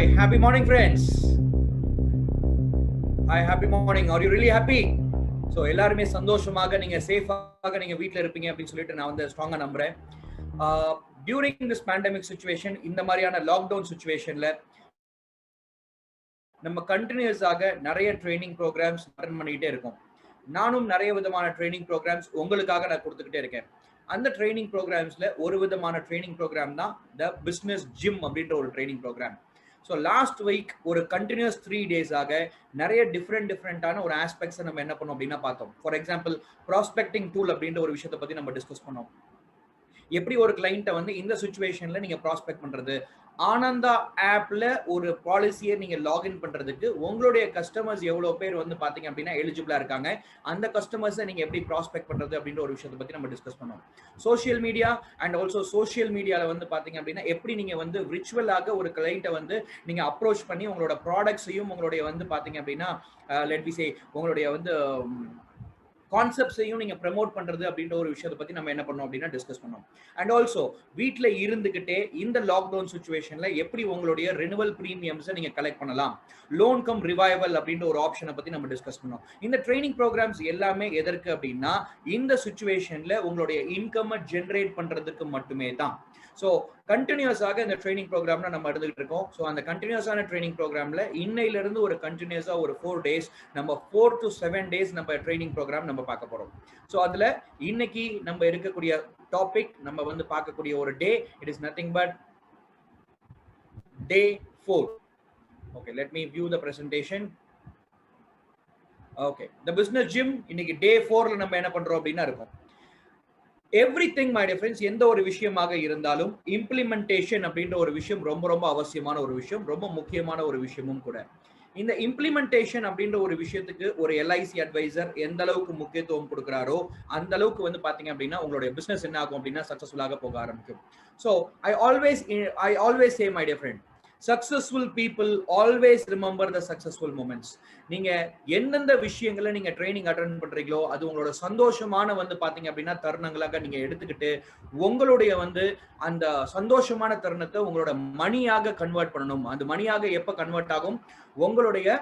Hi, happy morning, friends. Hi, happy morning. Are you really happy? So, எல்லாருமே சந்தோஷமாக நீங்க சேஃபாக நீங்க வீட்ல இருப்பீங்க அப்படின்னு சொல்லிட்டு நான் வந்து ஸ்ட்ராங்கா நம்புறேன். டியூரிங் திஸ் பேண்டமிக் சிச்சுவேஷன், இந்த மாதிரியான லாக்டவுன் சிச்சுவேஷன்ல நம்ம கண்டினியூஸாக நிறைய ட்ரைனிங் ப்ரோக்ராம்ஸ் அட்டெண்ட் பண்ணிக்கிட்டே இருக்கோம். நானும் நிறைய விதமான ட்ரைனிங் ப்ரோக்ராம்ஸ் உங்களுக்காக நான் கொடுத்துக்கிட்டே இருக்கேன். அந்த ட்ரைனிங் ப்ரோக்ராம்ஸ்ல ஒரு விதமான ட்ரைனிங் ப்ரோக்ராம் தான் த பிஸ்னஸ் ஜிம் அப்படின்ற ஒரு training program. So last week ஒரு கண்டினியூஸ் 3 டேஸாக நிறைய டிஃப்ரெண்டான ஒரு ஆஸ்பெக்ட்ஸை நம்ம என்ன பண்ணோம் அப்படின்னா பார்த்தோம். ஃபார் எக்ஸாம்பிள், ப்ராஸ்பெக்டிங் டூல் அப்படின்ற ஒரு விஷயத்தை பற்றி நம்ம டிஸ்கஸ் பண்ணோம். எப்படி ஒரு கிளைண்ட்டை வந்து இந்த சுச்சுவேஷன்ல நீங்க ப்ராஸ்பெக்ட் பண்றது, ஆனந்தா ஆப்ல ஒரு பாலிசியை நீங்க லாகின் பண்றதுக்கு உங்களுடைய கஸ்டமர்ஸ் எவ்வளவு பேர் வந்து பாத்தீங்க அப்படின்னா எலிஜிபிளா இருக்காங்க, அந்த கஸ்டமர்ஸை நீங்க எப்படி ப்ராஸ்பெக்ட் பண்றது அப்படின்ற ஒரு விஷயத்தை பத்தி நம்ம டிஸ்கஸ் பண்ணோம். Social media and also social மீடியால வந்து பாத்தீங்க அப்படின்னா எப்படி நீங்க வந்து விர்ச்சுவலாக ஒரு கிளைண்ட்டை வந்து நீங்க அப்ரோச் பண்ணி உங்களோட ப்ராடக்ட்ஸையும் உங்களுடைய வந்து பாத்தீங்க அப்படின்னா லெட் மீ சே உங்களுடைய வந்து கான்செப்ட்ஸையும் நீங்க ப்ரமோட் பண்றது அப்படின்ற ஒரு விஷயத்தை பத்தி நம்ம என்ன பண்ணோம் அப்படின்னா டிஸ்கஸ் பண்ணோம். அண்ட் ஆல்சோ வீட்ல இருந்துகிட்டே இந்த லாக்டவுன் சிச்சுவேஷன்ல எப்படி உங்களுடைய ரினுவல் பிரீமியம்ஸை நீங்க கலெக்ட் பண்ணலாம், லோன் கம் ரிவைவல் அப்படின்ற ஒரு ஆப்ஷனை பத்தி நம்ம டிஸ்கஸ் பண்ணோம். இந்த ட்ரைனிங் ப்ரோக்ராம்ஸ் எல்லாமே எதற்கு அப்படின்னா இந்த சிச்சுவேஷன்ல உங்களுடைய இன்கம் ஜெனரேட் பண்றதுக்கு மட்டுமே தான். ஸோ கண்டினியூஸாக இந்த ட்ரைனிங் ப்ரோக்ராம்ல நம்ம எடுத்துக்கிட்டு இருக்கோம். ஸோ அந்த கண்டினியூஸான ட்ரைனிங் ப்ரோக்ராம்ல இன்னையிலிருந்து ஒரு கண்டினியூஸா ஒரு 4 days நம்ம 4 to 7 days நம்ம ட்ரைனிங் ப்ரோக்ராம் நம்ம பார்க்க போறோம். ஸோ அதுல இன்னைக்கு நம்ம இருக்கக்கூடிய டாபிக், நம்ம வந்து பார்க்கக்கூடிய ஒரு day, it is nothing but day 4. Okay, let me view the presentation. Okay, the business gym இன்னைக்கு day 4ல நம்ம என்ன பண்றோம் அப்படின்னா இருக்கும். எவ்ரிதிங் மை டியர் ஃப்ரெண்ட்ஸ், எந்த ஒரு விஷயமாக இருந்தாலும் இம்ப்ளிமெண்டேஷன் அப்படின்ற ஒரு விஷயம் ரொம்ப ரொம்ப அவசியமான ஒரு விஷயம், ரொம்ப முக்கியமான ஒரு விஷயமும் கூட. இந்த இம்ப்ளிமெண்டேஷன் அப்படின்ற ஒரு விஷயத்துக்கு ஒரு எல்ஐசி அட்வைசர் எந்த அளவுக்கு முக்கியத்துவம் கொடுக்குறாரோ அந்த அளவுக்கு வந்து பாத்தீங்க அப்படின்னா உங்களுடைய பிசினஸ் என்ன ஆகும் அப்படின்னா சக்சஸ்ஃபுல்லாக போக ஆரம்பிக்கும். So I always say my dear friend, successful people always remember the successful moments. நீங்க எந்தெந்த விஷயங்களை நீங்க ட்ரைனிங் அட்டெண்ட் பண்றீங்களோ அது உங்களோட சந்தோஷமான வந்து பாத்தீங்க அப்படின்னா தருணங்களாக நீங்க எடுத்துக்கிட்டு உங்களுடைய வந்து அந்த சந்தோஷமான தருணத்தை உங்களோட மணியாக கன்வெர்ட் பண்ணணும். அந்த மணியாக எப்ப கன்வெர்ட் ஆகும்? உங்களுடைய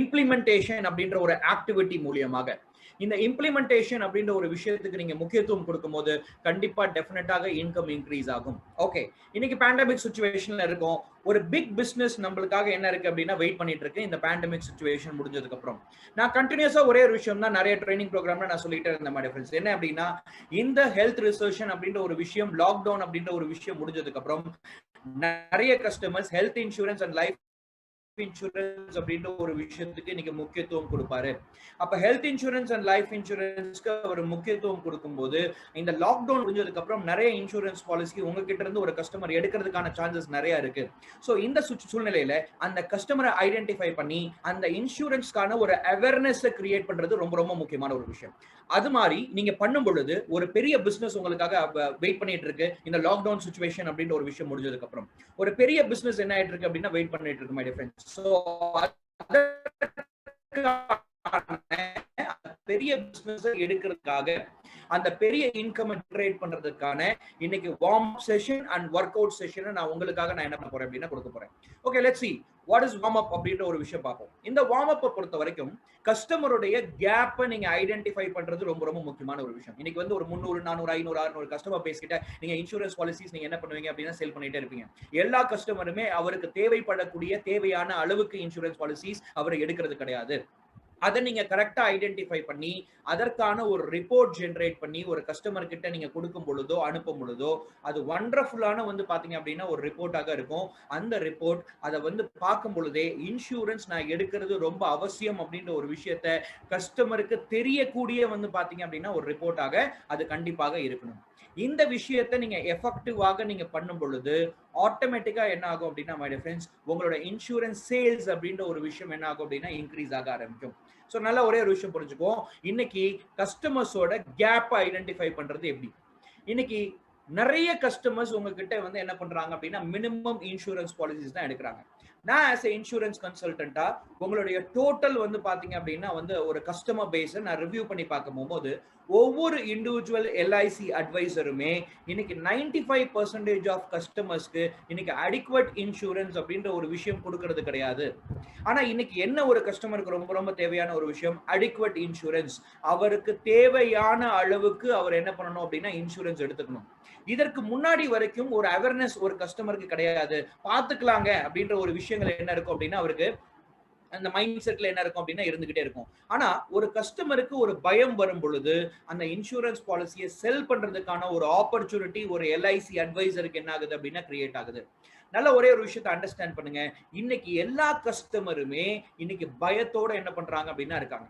இம்ப்ளிமெண்டேஷன் அப்படின்ற ஒரு ஆக்டிவிட்டி மூலியமாக. இந்த இம்ப்ளிமெண்டேஷன் அப்படின்ற ஒரு விஷயத்துக்கு நீங்க முக்கியத்துவம் கொடுக்கும்போது கண்டிப்பா டெஃபினட்டாக இன்கம் இன்க்ரீஸ் ஆகும். ஓகே, இன்னைக்கு பேண்டமிக் சிச்சுவேஷன்ல இருக்கும். ஒரு பிக் பிசினஸ் நம்மளுக்காக என்ன இருக்கு அப்படின்னா வெயிட் பண்ணிட்டு இருக்கு இந்த பேண்டமிக் சிச்சுவேஷன் முடிஞ்சதுக்கு அப்புறம். நான் கண்டினியூஸா ஒரே ஒரு விஷயம் தான் நிறைய ட்ரைனிங் ப்ரோக்ராம்ல நான் சொல்லிட்டே இருந்த மாதிரி ஃப்ரெண்ட்ஸ், என்ன அப்படின்னா இந்த ஹெல்த் ரிசர்ஷன் அப்படின்ற ஒரு விஷயம், லாக்டவுன் அப்படின்ற ஒரு விஷயம் முடிஞ்சதுக்கு அப்புறம் நிறைய customers health insurance and life insurance அப்படின்ற ஒரு விஷயத்துக்கு இன்னைக்கு முக்கியத்துவம் கொடுப்பாரு. அப்ப ஹெல்த் இன்சூரன்ஸ் அண்ட் லைஃப் இன்சூரன்ஸ்க்கு அவர் முக்கியத்துவம் கொடுக்கும்போது இந்த லாக்டவுன் முடிஞ்சதுக்கு அப்புறம் நிறைய இன்சூரன்ஸ் பாலிசி உங்ககிட்ட இருந்து ஒரு கஸ்டமர் எடுக்கிறதுக்கான சான்சஸ் நிறைய இருக்கு. ஸோ இந்த சூழ்நிலையில அந்த கஸ்டமரை ஐடென்டிஃபை பண்ணி அந்த இன்சூரன்ஸ்க்கான ஒரு அவேர்னஸ் கிரியேட் பண்றது ரொம்ப ரொம்ப முக்கியமான ஒரு விஷயம். அது மாதிரி நீங்க பண்ணும் பொழுது ஒரு பெரிய பிசினஸ் உங்களுக்காக வெயிட் பண்ணிட்டு இருக்கு இந்த லாக்டவுன் சிச்சுவேஷன் அப்படின்ற ஒரு விஷயம் முடிஞ்சதுக்கு அப்புறம். ஒரு பெரிய பிசினஸ் என்ன ஆயிட்டு இருக்கு அப்படின்னா வெயிட் பண்ணிட்டு இருக்கு மை டியர் ஃப்ரெண்ட்ஸ். ஸோ பெரிய பிசினஸ் எடுக்கிறதுக்காக அந்த பெரிய இன்கம் ஜெனரேட் பண்றதுக்கான இன்னைக்கு warm up session and work out session நான் உங்களுக்காக நான் என்ன பண்ண போறேன் அப்படின்னா கொடுக்க போறேன். Okay, let's see what is warm up அப்படின்ற ஒரு விஷயம் பார்ப்போம். இந்த வார்ம் அப்பை பொறுத்த வரைக்கும் கஸ்டமருடைய கேப்பை நீங்க ஐடென்டிஃபை பண்றது ரொம்ப ரொம்ப முக்கியமான ஒரு விஷயம். இன்னைக்கு வந்து ஒரு 300 400 500 600 கஸ்டமர் பேசிக்கிட்ட நீங்க இன்சூரன்ஸ் பாலிசிஸ் நீங்க என்ன பண்ணுவீங்க அப்படின்னா செல் பண்ணிட்டே இருப்பீங்க. எல்லா கஸ்டமருமே அவருக்கு தேவைப்படக்கூடிய தேவையான அளவுக்கு இன்சூரன்ஸ் பாலிசிஸ் அவர் எடுக்கிறது கிடையாது. அதை நீங்க கரெக்டா ஐடென்டிஃபை பண்ணி அதற்கான ஒரு ரிப்போர்ட் ஜெனரேட் பண்ணி ஒரு கஸ்டமர் கிட்ட நீங்க கொடுக்கும் பொழுதோ அனுப்பும் பொழுதோ அது வண்டர்ஃபுல்லான வந்து பாத்தீங்க அப்படின்னா ஒரு ரிப்போர்ட்டாக இருக்கும். அந்த ரிப்போர்ட் அதை வந்து பார்க்கும் பொழுதே இன்சூரன்ஸ் நான் எடுக்கிறது ரொம்ப அவசியம் அப்படின்ற ஒரு விஷயத்த கஸ்டமருக்கு தெரியக்கூடிய வந்து பாத்தீங்க அப்படின்னா ஒரு ரிப்போர்ட்டாக அது கண்டிப்பாக இருக்கணும். இந்த விஷயத்தை நீங்க எஃபெக்டிவாக நீங்க பண்ணும் பொழுது ஆட்டோமேட்டிக்கா என்ன ஆகும் அப்படின்னா மை டியர் ஃப்ரெண்ட்ஸ், உங்களோட இன்சூரன்ஸ் சேல்ஸ் அப்படின்ற ஒரு விஷயம் என்ன ஆகும் அப்படின்னா இன்க்ரீஸ் ஆக ஆரம்பிக்கும். ஸோ நல்லா ஒரே ஒரு விஷயம் புரிஞ்சுக்கோ, இன்னைக்கு கஸ்டமர்ஸோட கேப்பை ஐடென்டிஃபை பண்றது எப்படி. இன்னைக்கு நிறைய கஸ்டமர்ஸ் உங்ககிட்ட வந்து என்ன பண்றாங்க அப்படின்னா மினிமம் இன்சூரன்ஸ் பாலிசிஸ் தான் எடுக்கிறாங்க. நான் ஆஸ் எ இன்சூரன்ஸ் கன்சல்டன்டா உங்களுடைய டோட்டல் வந்து பாத்தீங்க அப்படின்னா வந்து ஒரு கஸ்டமர் பேஸை நான் ரிவ்யூ பண்ணி பார்க்கும் போது ஒவ்வொரு இண்டிவிஜுவல் எல்ஐசி அட்வைசருமே இன்னைக்கு 95% ஆஃப் கஸ்டமர்ஸ்க்கு இன்னைக்கு அடிக்வட் இன்சூரன்ஸ் அப்படின்ற ஒரு விஷயம் கொடுக்கறது கிடையாது. ஆனா இன்னைக்கு என்ன ஒரு கஸ்டமருக்கு ரொம்ப ரொம்ப தேவையான ஒரு விஷயம், அடிக்வட் இன்சூரன்ஸ். அவருக்கு தேவையான அளவுக்கு அவர் என்ன பண்ணணும் அப்படின்னா இன்சூரன்ஸ் எடுத்துக்கணும். இதற்கு முன்னாடி வரைக்கும் ஒரு அவேர்னஸ் ஒரு கஸ்டமருக்கு கிடையாது. பாத்துக்கலாங்க அப்படின்ற ஒரு விஷயங்கள் என்ன இருக்கும் அப்படின்னா அவருக்கு அந்த மைண்ட் செட்ல என்ன இருக்கும் அப்படின்னா இருந்துகிட்டே இருக்கும். ஆனா ஒரு கஸ்டமருக்கு ஒரு பயம் வரும் பொழுது அந்த இன்சூரன்ஸ் பாலிசியை செல் பண்றதுக்கான ஒரு ஆப்பர்ச்சுனிட்டி ஒரு எல்ஐசி அட்வைசருக்கு என்ன ஆகுது அப்படின்னா கிரியேட் ஆகுது. நல்ல ஒரே ஒரு விஷயத்தை அண்டர்ஸ்டாண்ட் பண்ணுங்க. இன்னைக்கு எல்லா கஸ்டமருமே இன்னைக்கு பயத்தோட என்ன பண்றாங்க அப்படின்னா இருக்காங்க.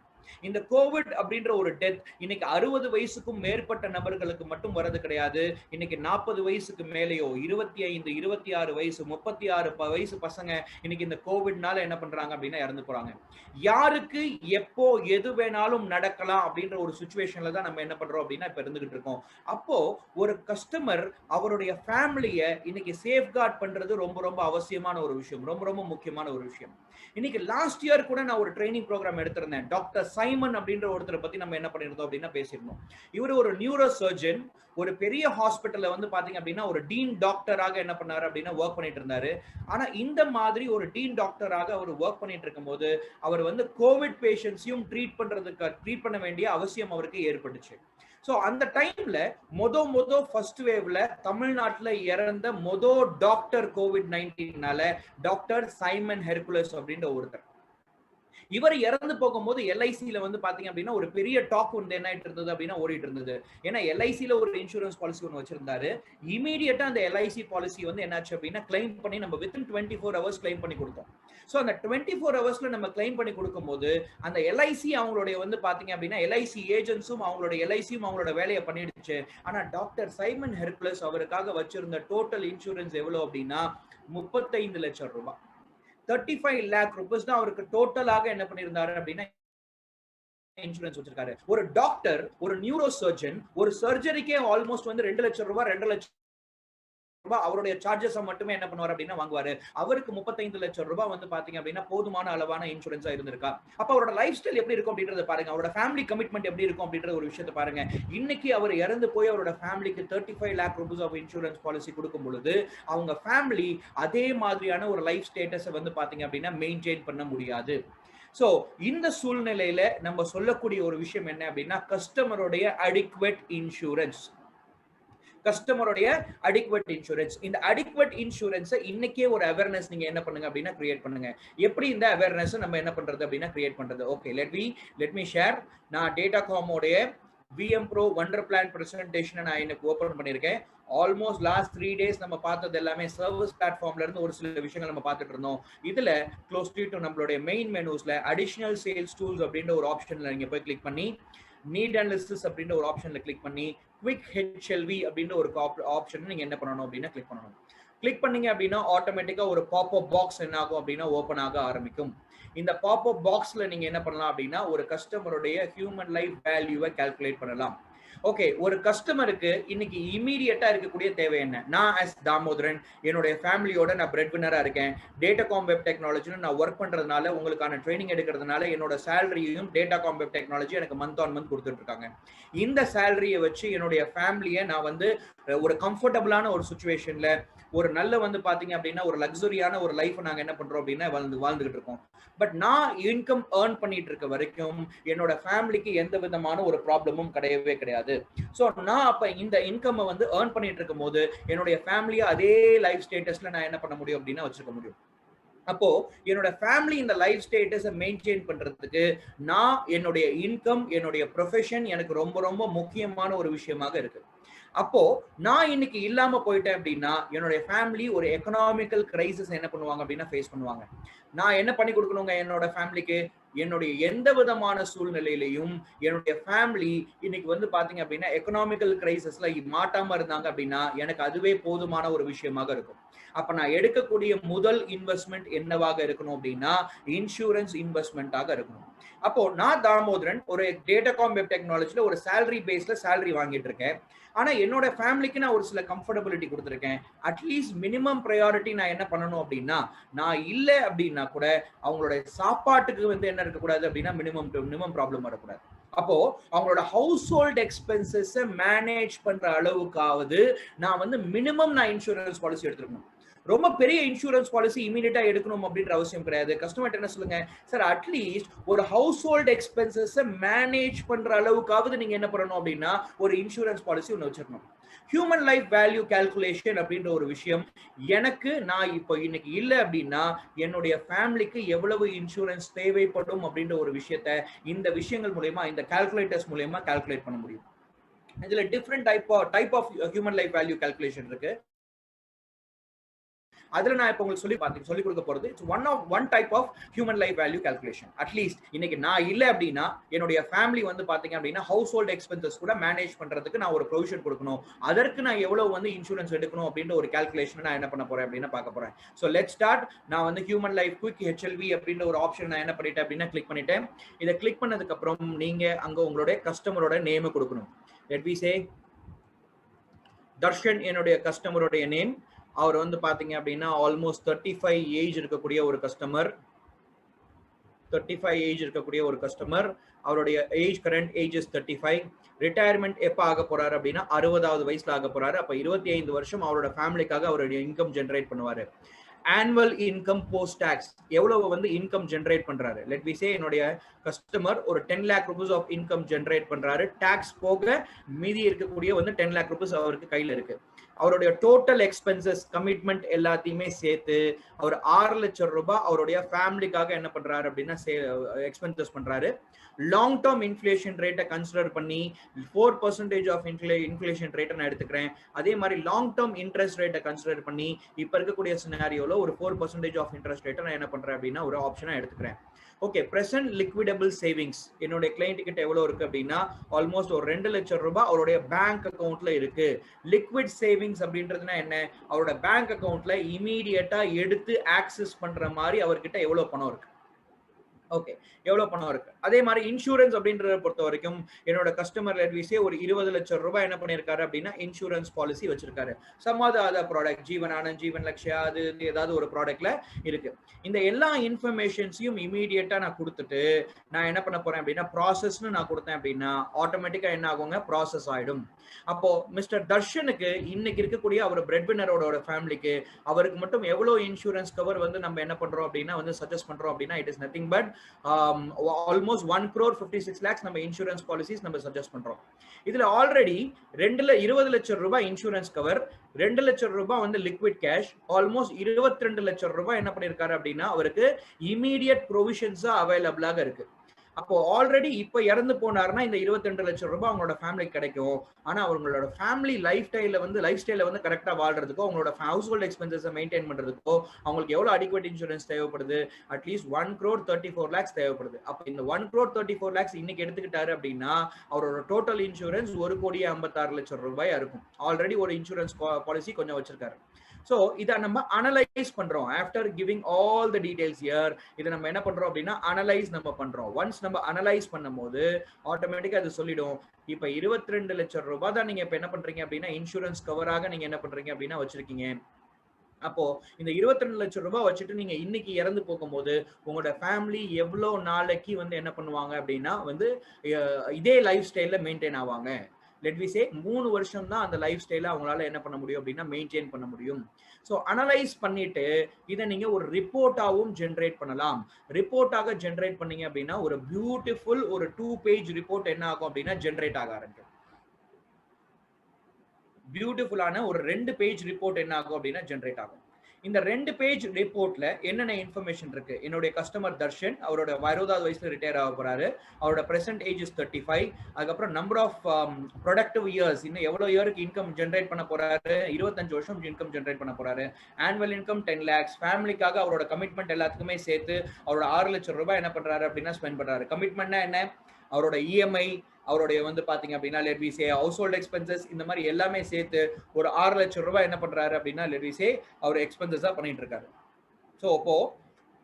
இந்த கோவிட் அப்படின்ற ஒரு டெத் இன்னைக்கு 60 வயசுக்கும் மேற்பட்ட நபர்களுக்கு மட்டும் வரது கிடையாது. இன்னைக்கு 40 வயசுக்கு மேலேயோ 25 26 வயசு 36 வயசு பசங்க இன்னைக்கு இந்த கோவிட்னால என்ன பண்றாங்க அப்படின்னா இறந்து போறாங்க. யாருக்கு எப்போ எது வேணாலும் நடக்கலாம் அப்படின்ற ஒரு சுச்சுவேஷன்ல தான் நம்ம என்ன பண்றோம் அப்படின்னா இப்ப இருந்துகிட்டு இருக்கோம். அப்போ ஒரு கஸ்டமர் அவருடைய ஃபேமிலியை இன்னைக்கு சேஃப்கார்ட் பண்றது ரொம்ப ரொம்ப அவசியமான ஒரு விஷயம், ரொம்ப ரொம்ப முக்கியமான ஒரு விஷயம். இன்னைக்கு லாஸ்ட் இயர் கூட நான் ஒரு ட்ரைனிங் ப்ரோக்ராம் எடுத்திருந்தேன். டாக்டர் சைமன் அப்படின்ற ஒருத்தரை பத்தி நம்ம என்ன பண்ணிருந்தோம் அப்படின்னா பேசியிருந்தோம். இவர் ஒரு நியூரோ சர்ஜன். ஒரு பெரிய ஹாஸ்பிட்டல்ல வந்து பாத்தீங்க அப்படின்னா ஒரு டீன் டாக்டராக என்ன பண்ணாரு அப்படின்னா ஒர்க் பண்ணிட்டு இருந்தாரு. ஆனா இந்த மாதிரி ஒரு டீன் டாக்டராக அவர் ஒர்க் பண்ணிட்டு இருக்கும்போது அவர் வந்து கோவிட் பேஷண்ட்ஸையும் ட்ரீட் பண்ண வேண்டிய அவசியம் அவருக்கு ஏற்பட்டுச்சு. சோ அந்த டைம்ல ஃபர்ஸ்ட் வேவ்ல தமிழ்நாட்டுல இறந்த டாக்டர் கோவிட்-19னால டாக்டர் சைமன் ஹெர்குலஸ் அப்படின்ற ஒருத்தர். இவர் இறந்து போகும்போது எல்ஐசியில வந்து பாத்தீங்க அப்படின்னா ஒரு பெரிய டாக் வந்து என்ன ஆயிட்டு இருந்தது அப்படின்னா ஓடிட்டு இருந்தது. ஏன்னா எல்ஐசியில ஒரு இன்சூரன்ஸ் பாலிசி ஒன்று வச்சிருந்தாரு. இமீடியட்டா அந்த எல்ஐசி பாலிசி வந்து என்னாச்சு அப்படின்னா கிளைம் பண்ணி நம்ம வித்தின் 24 ஹவர்ஸ் கிளைம் பண்ணி கொடுத்தோம். ஸோ அந்த 24 ஹவர்ஸ்ல நம்ம கிளைம் பண்ணி கொடுக்கும்போது அந்த எல்ஐசி அவங்களுடைய வந்து பாத்தீங்க அப்படின்னா எல்ஐசி ஏஜென்ட்ஸும் அவங்களோட எல்ஐசியும் அவங்களோட வேலையை பண்ணிடுச்சு. ஆனா டாக்டர் சைமன் ஹெர்குலஸ் அவருக்காக வச்சிருந்த டோட்டல் இன்சூரன்ஸ் எவ்வளவு அப்படின்னா 35 லட்சம் ரூபாய். 35 lakh rupees தான் அவருக்கு டோட்டலாக என்ன பண்ணியிருந்தாரு அப்படின்னா இன்சூரன்ஸ் வச்சிருக்காரு. ஒரு டாக்டர், ஒரு நியூரோ சர்ஜன், ஒரு சர்ஜரிக்கே ஆல்மோஸ்ட் வந்து 2 லட்சம் ரூபாய் 2 லட்சம் ரூபாய் அவருடைய சார்ஜஸ் மட்டுமே என்ன பண்ணுவார் அப்படின்னா வாங்குவாரு. அவருக்கு 35 லட்சம் ரூபாய் வந்து பாத்தீங்க அப்படின்னா போதுமான அளவான இன்சூரன்ஸா இருந்திருக்கா. அப்ப அவரோட லைஃப் ஸ்டைல் எப்படி இருக்கும் அப்படின்றத பாருங்க. அவரோட ஃபேமிலி கமிட்மெண்ட் எப்படி இருக்கும் அப்படின்ற ஒரு விஷயத்தை பாருங்க. இன்னைக்கு அவர் இறந்து போய் அவரோட ஃபேமிலிக்கு 35 lakh rupees of insurance policy கொடுக்கும் பொழுது அவங்க ஃபேமிலி அதே மாதிரியான ஒரு லைஃப் ஸ்டேட்டஸ் வந்து பாத்தீங்க அப்படின்னா மெயின்டைன் பண்ண முடியாது. சோ இந்த சூழ்நிலையில நம்ம சொல்லக்கூடிய ஒரு விஷயம் என்ன அப்படின்னா கஸ்டமருடைய அடிக்வெட் இன்சூரன்ஸ். கஸ்டமருடைய அடிக்வெட் இன்சூரன்ஸ். இந்த அடிக்வெட் இன்சூரன்ஸை இன்னைக்கே ஒரு அவேர்னஸ் நீங்க என்ன பண்ணுங்க அப்படின்னா கிரியேட் பண்ணுங்க. எப்படி இந்த அவேர்னஸ் நம்ம என்ன பண்றது அப்படின்னா கிரியேட் பண்றது. Okay, let me share. நான் டேட்டாகாமோடைய VM Pro வண்டர் பிளான் பிரசன்டேஷனை நான் எனக்கு ஓபன் பண்ணியிருக்கேன். ஆல்மோஸ்ட் லாஸ்ட் 3 days நம்ம பார்த்தது எல்லாமே சர்வீஸ் பிளாட்ஃபார்ம்ல இருந்து ஒரு சில விஷயங்கள் நம்ம பார்த்துட்டு இருந்தோம். இதுல க்ளோஸ்லி டு நம்மளுடைய மெயின் மெனூஸ்ல அடிஷனல் சேல்ஸ் டூல்ஸ் அப்படின்ற ஒரு ஆப்ஷன்ல நீங்க போய் கிளிக் பண்ணி நீட் அனாலிசிஸ் அப்படின்ற ஒரு ஆப்ஷன்ல கிளிக் பண்ணி குவிக் HLV அப்படின்ற ஒரு ஆப்ஷன் நீங்க என்ன பண்ணணும் அப்படின்னா கிளிக் பண்ணணும். கிளிக் பண்ணீங்க அப்படின்னா ஆட்டோமேட்டிக்கா ஒரு பாப்அப் பாக்ஸ் என்ன ஆகும் அப்படின்னா ஓபன் ஆக ஆரம்பிக்கும். இந்த பாப்அப் பாக்ஸ்ல நீங்க என்ன பண்ணலாம் அப்படின்னா ஒரு கஸ்டமருடைய ஹியூமன் லைஃப் வேல்யூவை கால்குலேட் பண்ணலாம். ஓகே, ஒரு கஸ்டமருக்கு இன்னைக்கு இமீடியட்டா இருக்கக்கூடிய தேவை என்ன? நான் as தாமோதரன் என்னுடைய ஃபேமிலியோட நான் பிரெட் வின்னரா இருக்கேன். டேட்டாகாம் வெப் டெக்னாலஜில நான் ஒர்க் பண்றதுனால உங்களுக்கான ட்ரைனிங் எடுக்கிறதுனால என்னோட சேலரியும் டேட்டாகாம் வெப் டெக்னாலஜி எனக்கு மந்த் ஆன் மந்த் கொடுத்துட்டு இருக்காங்க. இந்த சேலரியை வச்சு என்னுடைய ஃபேமிலியை நான் வந்து ஒரு கம்ஃபர்டபுளான ஒரு சுச்சுவேஷன்ல ஒரு நல்ல வந்து பாத்தீங்க அப்படின்னா ஒரு லக்ஸரியான ஒரு லைஃப் நாங்க என்ன பண்றோம் அப்படின்னா வாழ்ந்துகிட்டு இருக்கோம். பட் நான் இன்கம் ஏர்ன் பண்ணிட்டு இருக்க வரைக்கும் என்னோட ஃபேமிலிக்கு எந்த விதமான ஒரு ப்ராப்ளமும் கிடையவே கிடையாது. ஸோ நான் அப்ப இந்த இன்கம் வந்து ஏர்ன் பண்ணிட்டு இருக்கும் போது என்னுடைய ஃபேமிலியை அதே லைஃப் ஸ்டேட்டஸ்ல நான் என்ன பண்ண முடியும் அப்படின்னா வச்சுக்க முடியும். அப்போ என்னோட ஃபேமிலி இந்த லைஃப் ஸ்டேட்டஸை மெயின்டைன் பண்றதுக்கு நான் என்னுடைய இன்கம் என்னுடைய ப்ரொஃபஷன் எனக்கு ரொம்ப ரொம்ப முக்கியமான ஒரு விஷயமாக இருக்கு. அப்போ நான் இன்னைக்கு இல்லாம போயிட்டேன் அப்படின்னா என்னுடைய ஃபேமிலி ஒரு எக்கனாமிக்கல் கிரைசிஸ் என்ன பண்ணுவாங்க அப்படின்னா ஃபேஸ் பண்ணுவாங்க. நான் என்ன பண்ணி கொடுக்கணுங்க என்னோட ஃபேமிலிக்கு? என்னுடைய எந்த விதமான சூழ்நிலையிலையும் என்னுடைய ஃபேமிலி இன்னைக்கு வந்து பாத்தீங்க அப்படின்னா எக்கனாமிக்கல் கிரைசிஸ்ல மாட்டாம இருந்தாங்க அப்படின்னா எனக்கு அதுவே போதுமான ஒரு விஷயமாக இருக்கும். அப்ப நான் எடுக்கக்கூடிய முதல் இன்வெஸ்ட்மெண்ட் என்னவாக இருக்கணும் அப்படின்னா இன்சூரன்ஸ் இன்வெஸ்ட்மெண்ட்டாக இருக்கணும். அப்போ நான் தாமோதரன் ஒரு டேட்டாகாம் வெப் டெக்னாலஜில ஒரு சேலரி பேஸ்ல சேலரி வாங்கிட்டு இருக்கேன். ஆனா என்னோட ஃபேமிலிக்கு நான் ஒரு சில கம்ஃபர்டபிலிட்டி கொடுத்துருக்கேன். அட்லீஸ்ட் மினிமம் ப்ரையாரிட்டி நான் என்ன பண்ணணும் அப்படின்னா நான் இல்லை அப்படின்னா கூட அவங்களோட சாப்பாட்டுக்கு வந்து என்ன இருக்கக்கூடாது அப்படின்னா மினிமம் ப்ராப்ளம் வரக்கூடாது. அப்போ அவங்களோட ஹவுஸ் ஹோல்ட் எக்ஸ்பென்சஸ் மேனேஜ் பண்ற அளவுக்காவது நான் வந்து மினிமம் நான் இன்சூரன்ஸ் பாலிசி எடுத்துக்கணும். ரொம்ப பெரிய இன்சூரன்ஸ் பாலிசி இமீடியட்டா எடுக்கணும் அப்படின்ற அவசியம் கிடையாது. கஸ்டமர் என்ன சொல்லுங்க, சார் அட்லீஸ்ட் ஒரு ஹவுஸ் ஹோல்ட் எக்ஸ்பென்சஸ் மேனேஜ் பண்ற அளவுக்காவது நீங்க என்ன பண்ணணும் அப்படின்னா ஒரு இன்சூரன்ஸ் பாலிசி ஒன்று வச்சிருக்கணும். ஹியூமன் லைஃப் வேல்யூ கால்குலேஷன் அப்படின்ற ஒரு விஷயம் எனக்கு நான் இப்போ இன்னைக்கு இல்லை அப்படின்னா என்னுடைய ஃபேமிலிக்கு எவ்வளவு இன்சூரன்ஸ் தேவைப்படும் அப்படின்ற ஒரு விஷயத்த இந்த விஷயங்கள் மூலயமா இந்த கால்குலேட்டர்ஸ் மூலயமா கால்குலேட் பண்ண முடியும். இதுல different type of human life value calculation இருக்கு. அதுல நான் இப்போ உங்களுக்கு சொல்லி கொடுக்க போறது one type of human life value calculation. At least இன்னைக்கு நான் இல்லை அப்படின்னா என்னுடைய ஃபேமிலி வந்து பாத்தீங்க அப்படின்னா ஹவுஸ் ஹோல்ட் எக்ஸ்பென்சஸ் கூட மேனேஜ் பண்றதுக்கு நான் ஒரு ப்ரொவிஷன் கொடுக்கணும். அதற்கு நான் எவ்வளவு வந்து இன்சூரன்ஸ் எடுக்கணும் அப்படின்ற ஒரு கால்குலேஷன் நான் என்ன பண்ண போறேன் அப்படின்னா பார்க்க போறேன். So let start. நான் வந்து ஹியூமன் லைஃப் குயிக் HLV அப்படின்ற ஒரு ஆப்ஷன் நான் என்ன பண்ணிட்டேன் அப்படின்னா கிளிக் பண்ணிட்டேன். இதை கிளிக் பண்ணதுக்கு அப்புறம் நீங்க அங்க உங்களுடைய கஸ்டமரோட நேம் கொடுக்கணும். லெட் வி சே தர்ஷன் என்னுடைய கஸ்டமருடைய நேம். அவர் வந்து பாத்தீங்க அப்படின்னா ஆல்மோஸ்ட் 35 ஏஜ் இருக்கக்கூடிய ஒரு கஸ்டமர். 35 ஏஜ் இருக்கக்கூடிய ஒரு கஸ்டமர். அவருடைய age current age is 35. Retirement எப்ப ஆக போறாரு அப்படின்னா 60வது வயசுல ஆக போறாரு. அப்ப 25 வருஷம் அவரோட ஃபேமிலிக்காக அவருடைய இன்கம் ஜெனரேட் பண்ணுவாரு. ஆனுவல் இன்கம் போஸ்ட் டாக்ஸ் எவ்வளவு வந்து இன்கம் ஜெனரேட் பண்றாரு. லெட் வி சே என்னுடைய கஸ்டமர் ஒரு 10 lakh rupees of income generate பண்றாரு. டாக்ஸ் போக மீதி இருக்கக்கூடிய வந்து 10 lakh rupees அவருக்கு கையில இருக்கு. அவருடைய டோட்டல் எக்ஸ்பென்சஸ் கமிட்மெண்ட் எல்லாத்தையுமே சேர்த்து அவர் 6 லட்சம் ரூபாய் அவருடைய ஃபேமிலிக்காக என்ன பண்றாரு அப்படின்னா எக்ஸ்பென்சஸ் பண்றாரு. லாங் டேர்ம் இன்ஃபிளேஷன் ரேட்டை கன்சிடர் பண்ணி 4% ஆஃப் இன்ஃபிளேஷன் ரேட்டை நான் எடுத்துக்கிறேன். அதே மாதிரி லாங் டேர்ம் இன்ட்ரெஸ்ட் ரேட்டை கன்சிடர் பண்ணி இப்ப இருக்கக்கூடிய சினாரியோல ஒரு 4% ஆஃப் இன்ட்ரெஸ்ட் ரேட்டை நான் என்ன பண்றேன் அப்படின்னா ஒரு ஆப்ஷனா எடுத்துக்கிறேன். ஓகே, பிரசன்ட் லிக்விடபிள் சேவிங்ஸ் என்னுடைய கிளைண்ட் கிட்ட எவ்வளவு இருக்கு அப்படின்னா ஆல்மோஸ்ட் ஒரு 2 லட்சம் ரூபாய் அவருடைய பேங்க் அக்கவுண்ட்ல இருக்கு. லிக்விட் சேவிங்ஸ் அப்படின்றதுனா என்ன, அவரோட பேங்க் அக்கவுண்ட்ல இமீடியட்டா எடுத்து ஆக்சஸ் பண்ற மாதிரி அவர்கிட்ட எவ்வளவு பணம் இருக்கு. ஓகே, எவ்வளவு பணம் இருக்கு. அதே மாதிரி இன்சூரன்ஸ் அப்படின்றத பொறுத்த வரைக்கும் என்னோட கஸ்டமர் லெட்விஸே ஒரு 20 லட்சம் ரூபாய் என்ன பண்ணிருக்காரு அப்படின்னா இன்சூரன்ஸ் பாலிசி வச்சிருக்காரு. சமாதான ப்ராடக்ட் ஜீவன் ஆனந்த், ஜீவன் லக்ஷ்யா, அது ஏதாவது ஒரு ப்ராடக்ட்ல இருக்கு. இந்த எல்லா இன்ஃபர்மேஷன்ஸையும் இமீடியட்டா நான் கொடுத்துட்டு நான் என்ன பண்ண போறேன் அப்படின்னா ப்ராசஸ்னு நான் கொடுத்தேன் அப்படின்னா ஆட்டோமேட்டிக்கா என்ன ஆகுங்க, ப்ராசஸ் ஆயிடும். அப்போ மிஸ்டர் தர்ஷனுக்கு இன்னைக்கு இருக்கக்கூடிய அவர் பிரெட் வின்னரோட ஃபேமிலிக்கு அவருக்கு மட்டும் எவ்வளவு இன்சூரன்ஸ் கவர் வந்து நம்ம என்ன பண்றோம் அப்படின்னா வந்து சஜஸ்ட் பண்றோம் அப்படின்னா it is nothing but almost 1,56 lakhs நம்ம இன்சூரன்ஸ் பாலிசிஸ் நம்ம சஜஸ்ட் பண்றோம். இதுல ஆல்ரெடி 20 லட்சம் ரூபாய் இன்சூரன்ஸ் கவர், 2 லட்சம் ரூபாய் வந்து லிக்விட் கேஷ், ஆல்மோஸ்ட் 22 லட்சம் ரூபாய் என்ன பண்ணிருக்காரு அப்படின்னா அவருக்கு இமீடியட் ப்ரொவிஷன்ஸா அவைலபிளாக இருக்கு. அப்போ ஆல்ரெடி இப்ப இறந்து போனாருன்னா இந்த 22 லட்சம் ரூபாய் அவங்களோட ஃபேமிலிக்கு கிடைக்கும். ஆனா அவங்களோட ஃபேமிலி லைஃப் ஸ்டைல வந்து கரெக்டா வாழ்றதுக்கோ அவங்களோட ஹவுஸ் ஹோல்ட் எக்ஸ்பென்சஸ் மெயின்டைன் பண்றதுக்கோ அவங்களுக்கு எவ்வளவு அடிக்வேட் இன்சூரன்ஸ் தேவைப்படுது, அட்லீஸ்ட் 1,34 lakhs தேவைப்படுது. அப்ப இந்த 1,34 lakhs இன்னைக்கு எடுத்துக்கிட்டாரு அப்படின்னா அவரோட டோட்டல் இன்சூரன்ஸ் 1,56 லட்சம் ரூபாய் இருக்கும். ஆல்ரெடி ஒரு இன்சூரன்ஸ் பாலிசி கொஞ்சம் வச்சிருக்காரு. சோ இத நம்ம அனலைஸ் பண்றோம். After giving all the details here இத நம்ம என்ன பண்றோம் அப்படின்னா அனலைஸ் நம்ம பண்றோம். ஒன்ஸ் நம்ம அனலைஸ் பண்ணும்போது ஆட்டோமேட்டிக்கா அது சொல்லிடும். இப்ப 22 லட்சம் ரூபாய் தான் நீங்க இப்ப என்ன பண்றீங்க அப்படின்னா இன்சூரன்ஸ் கவராக நீங்க என்ன பண்றீங்க அப்படின்னா வச்சிருக்கீங்க. அப்போ இந்த 22 லட்சம் ரூபாய் வச்சுட்டு நீங்க இன்னைக்கு இறந்து போகும்போது உங்களோட ஃபேமிலி எவ்வளவு நாளைக்கு வந்து என்ன பண்ணுவாங்க அப்படின்னா வந்து இதே லைஃப் ஸ்டைல்ல மெயின்டைன் ஆவாங்க. லெட் வி சே 3 வருஷம் தான் அந்த லைஃப் ஸ்டைல அவங்களால என்ன பண்ண முடியும் அப்படின்னா மெயின்டைன் பண்ண முடியும். ஸோ அனலைஸ் பண்ணிட்டு இதை நீங்க ஒரு ரிப்போர்ட்டாகவும் ஜென்ரேட் பண்ணலாம். ரிப்போர்ட்டாக ஜென்ரேட் பண்ணீங்க அப்படின்னா ஒரு பியூட்டிஃபுல் ஒரு 2 page ரிப்போர்ட் என்ன ஆகும் அப்படின்னா ஜென்ரேட் ஆக ஆரம்பிக்கும். பியூட்டிஃபுல்லான ஒரு 2 page ரிப்போர்ட் என்ன ஆகும் அப்படின்னா ஜென்ரேட் ஆகும். இந்த 2 page ரிப்போர்ட்ல என்னென்ன இன்ஃபர்மேஷன் இருக்கு, என்னுடைய கஸ்டமர் தர்ஷன் அவரோட 60வது வயசுல ரிட்டையர் ஆக போறாரு. அவரோட பிரசன்ட் ஏஜ் இஸ் 35. அதுக்கப்புறம் நம்பர் ஆஃப் ப்ரொடக்டிவ் இயர்ஸ், இன்னும் எவ்வளவு இயருக்கு இன்கம் ஜென்ரேட் பண்ண போறாரு, 25 வருஷம் இன்கம் ஜென்ரேட் பண்ண போறாரு. Annual income 10 lakhs. ஃபேமிலிக்காக அவரோட கமிட்மெண்ட் எல்லாத்துக்குமே சேர்த்து அவரோட 6 லட்சம் ரூபாய் என்ன பண்றாரு அப்படின்னா ஸ்பெண்ட் பண்றாரு. கமிட்மெண்ட்னா என்ன, அவரோட இஎம்ஐ, அவருடைய வந்து பாத்தீங்க அப்படின்னா let we say household expenses, இந்த மாதிரி எல்லாமே சேர்த்து ஒரு 6 லட்சம் ரூபாய் என்ன பண்றாரு அப்படின்னா லெட் வி சே அவர் எக்ஸ்பென்சஸா பண்ணிட்டு இருக்காரு. ஸோ அப்போ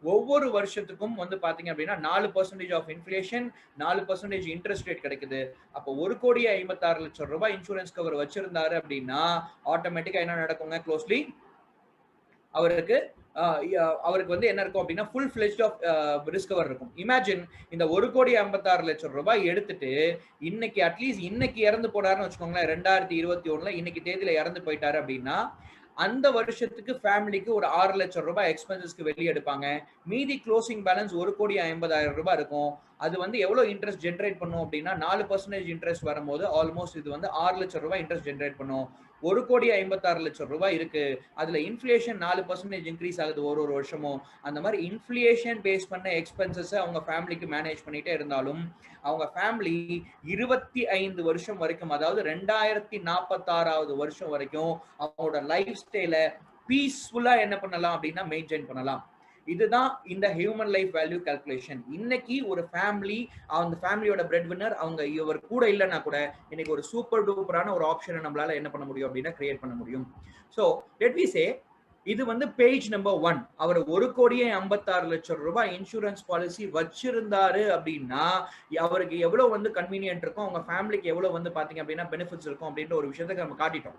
ஒவ்வொரு வருஷத்துக்கும் வந்து பாத்தீங்க அப்படின்னா 4% ஆஃப் இன்ஃபிளேஷன், 4% இன்ட்ரெஸ்ட் ரேட் கிடைக்குது. அப்போ 1,56 லட்சம் ரூபாய் இன்சூரன்ஸ் கவர் வச்சிருந்தாரு அப்படின்னா ஆட்டோமேட்டிக்கா என்ன நடக்குங்க, க்ளோஸ்லி அவருக்கு அவருக்கு வந்து என்ன இருக்கும் அப்படின்னா full fledged of risk cover இருக்கும். இமேஜின் இந்த 1,56,00,000 ரூபாய் எடுத்துட்டு இன்னைக்கு அட்லீஸ்ட் இன்னைக்கு இறந்து போனாருன்னு வச்சுக்கோங்களேன், 2021 இன்னைக்கு தேதியில இறந்து போயிட்டாரு அப்படின்னா அந்த வருஷத்துக்கு ஃபேமிலிக்கு ஒரு 6 லட்சம் ரூபாய் எக்ஸ்பென்சஸ்க்கு வெளியே எடுப்பாங்க. மீதி க்ளோசிங் பேலன்ஸ் 1,50,00,000 ரூபாய் இருக்கும். அது வந்து எவ்வளவு இன்ட்ரெஸ்ட் ஜென்ரேட் பண்ணும் அப்படின்னா 4% இன்ட்ரெஸ்ட் வரும்போது ஆல்மோஸ்ட் இது வந்து 6 லட்சம் ரூபாய் இன்ட்ரெஸ்ட் ஜென்ரேட் பண்ணும். 1,56,00,000 ரூபாய் இருக்கு. அதுல இன்ஃபிளேஷன் 4% இன்க்ரீஸ் ஆகுது ஒரு வருஷமும். அந்த மாதிரி இன்ஃபிளேஷன் பேஸ் பண்ண எக்ஸ்பென்சஸ் அவங்க ஃபேமிலிக்கு மேனேஜ் பண்ணிட்டே இருந்தாலும் அவங்க ஃபேமிலி 25 வருஷம் வரைக்கும், அதாவது 2046வது வருஷம் வரைக்கும் அவங்களோட லைஃப் ஸ்டைல பீஸ்ஃபுல்லா என்ன பண்ணலாம் அப்படின்னா மெயின்டைன் பண்ணலாம். இதுதான் இந்த ஹியூமன் லைஃப் வேல்யூ கால்குலேஷன். இன்னைக்கு ஒரு ஃபேமிலி, அந்த ஃபேமிலியோட பிரெட் வின்னர் அவங்க இவர் கூட இல்லைன்னா கூட இன்னைக்கு ஒரு சூப்பர் டூப்பரான ஒரு ஆப்ஷனை நம்மளால என்ன பண்ண முடியும் அப்படின்னா கிரியேட் பண்ண முடியும். ஸோ லெட் வி சே இது வந்து பேஜ் நம்பர் 1. அவர் 1,56,00,000 ரூபாய் இன்சூரன்ஸ் பாலிசி வச்சிருந்தாரு அப்படின்னா அவருக்கு எவ்வளவு வந்து கன்வீனியன்ட் இருக்கும், அவங்க ஃபேமிலிக்கு எவ்வளவு வந்து பாத்தீங்க அப்படின்னா பெனிஃபிட்ஸ் இருக்கும் அப்படின்ற ஒரு விஷயத்தை நம்ம காட்டிட்டோம்.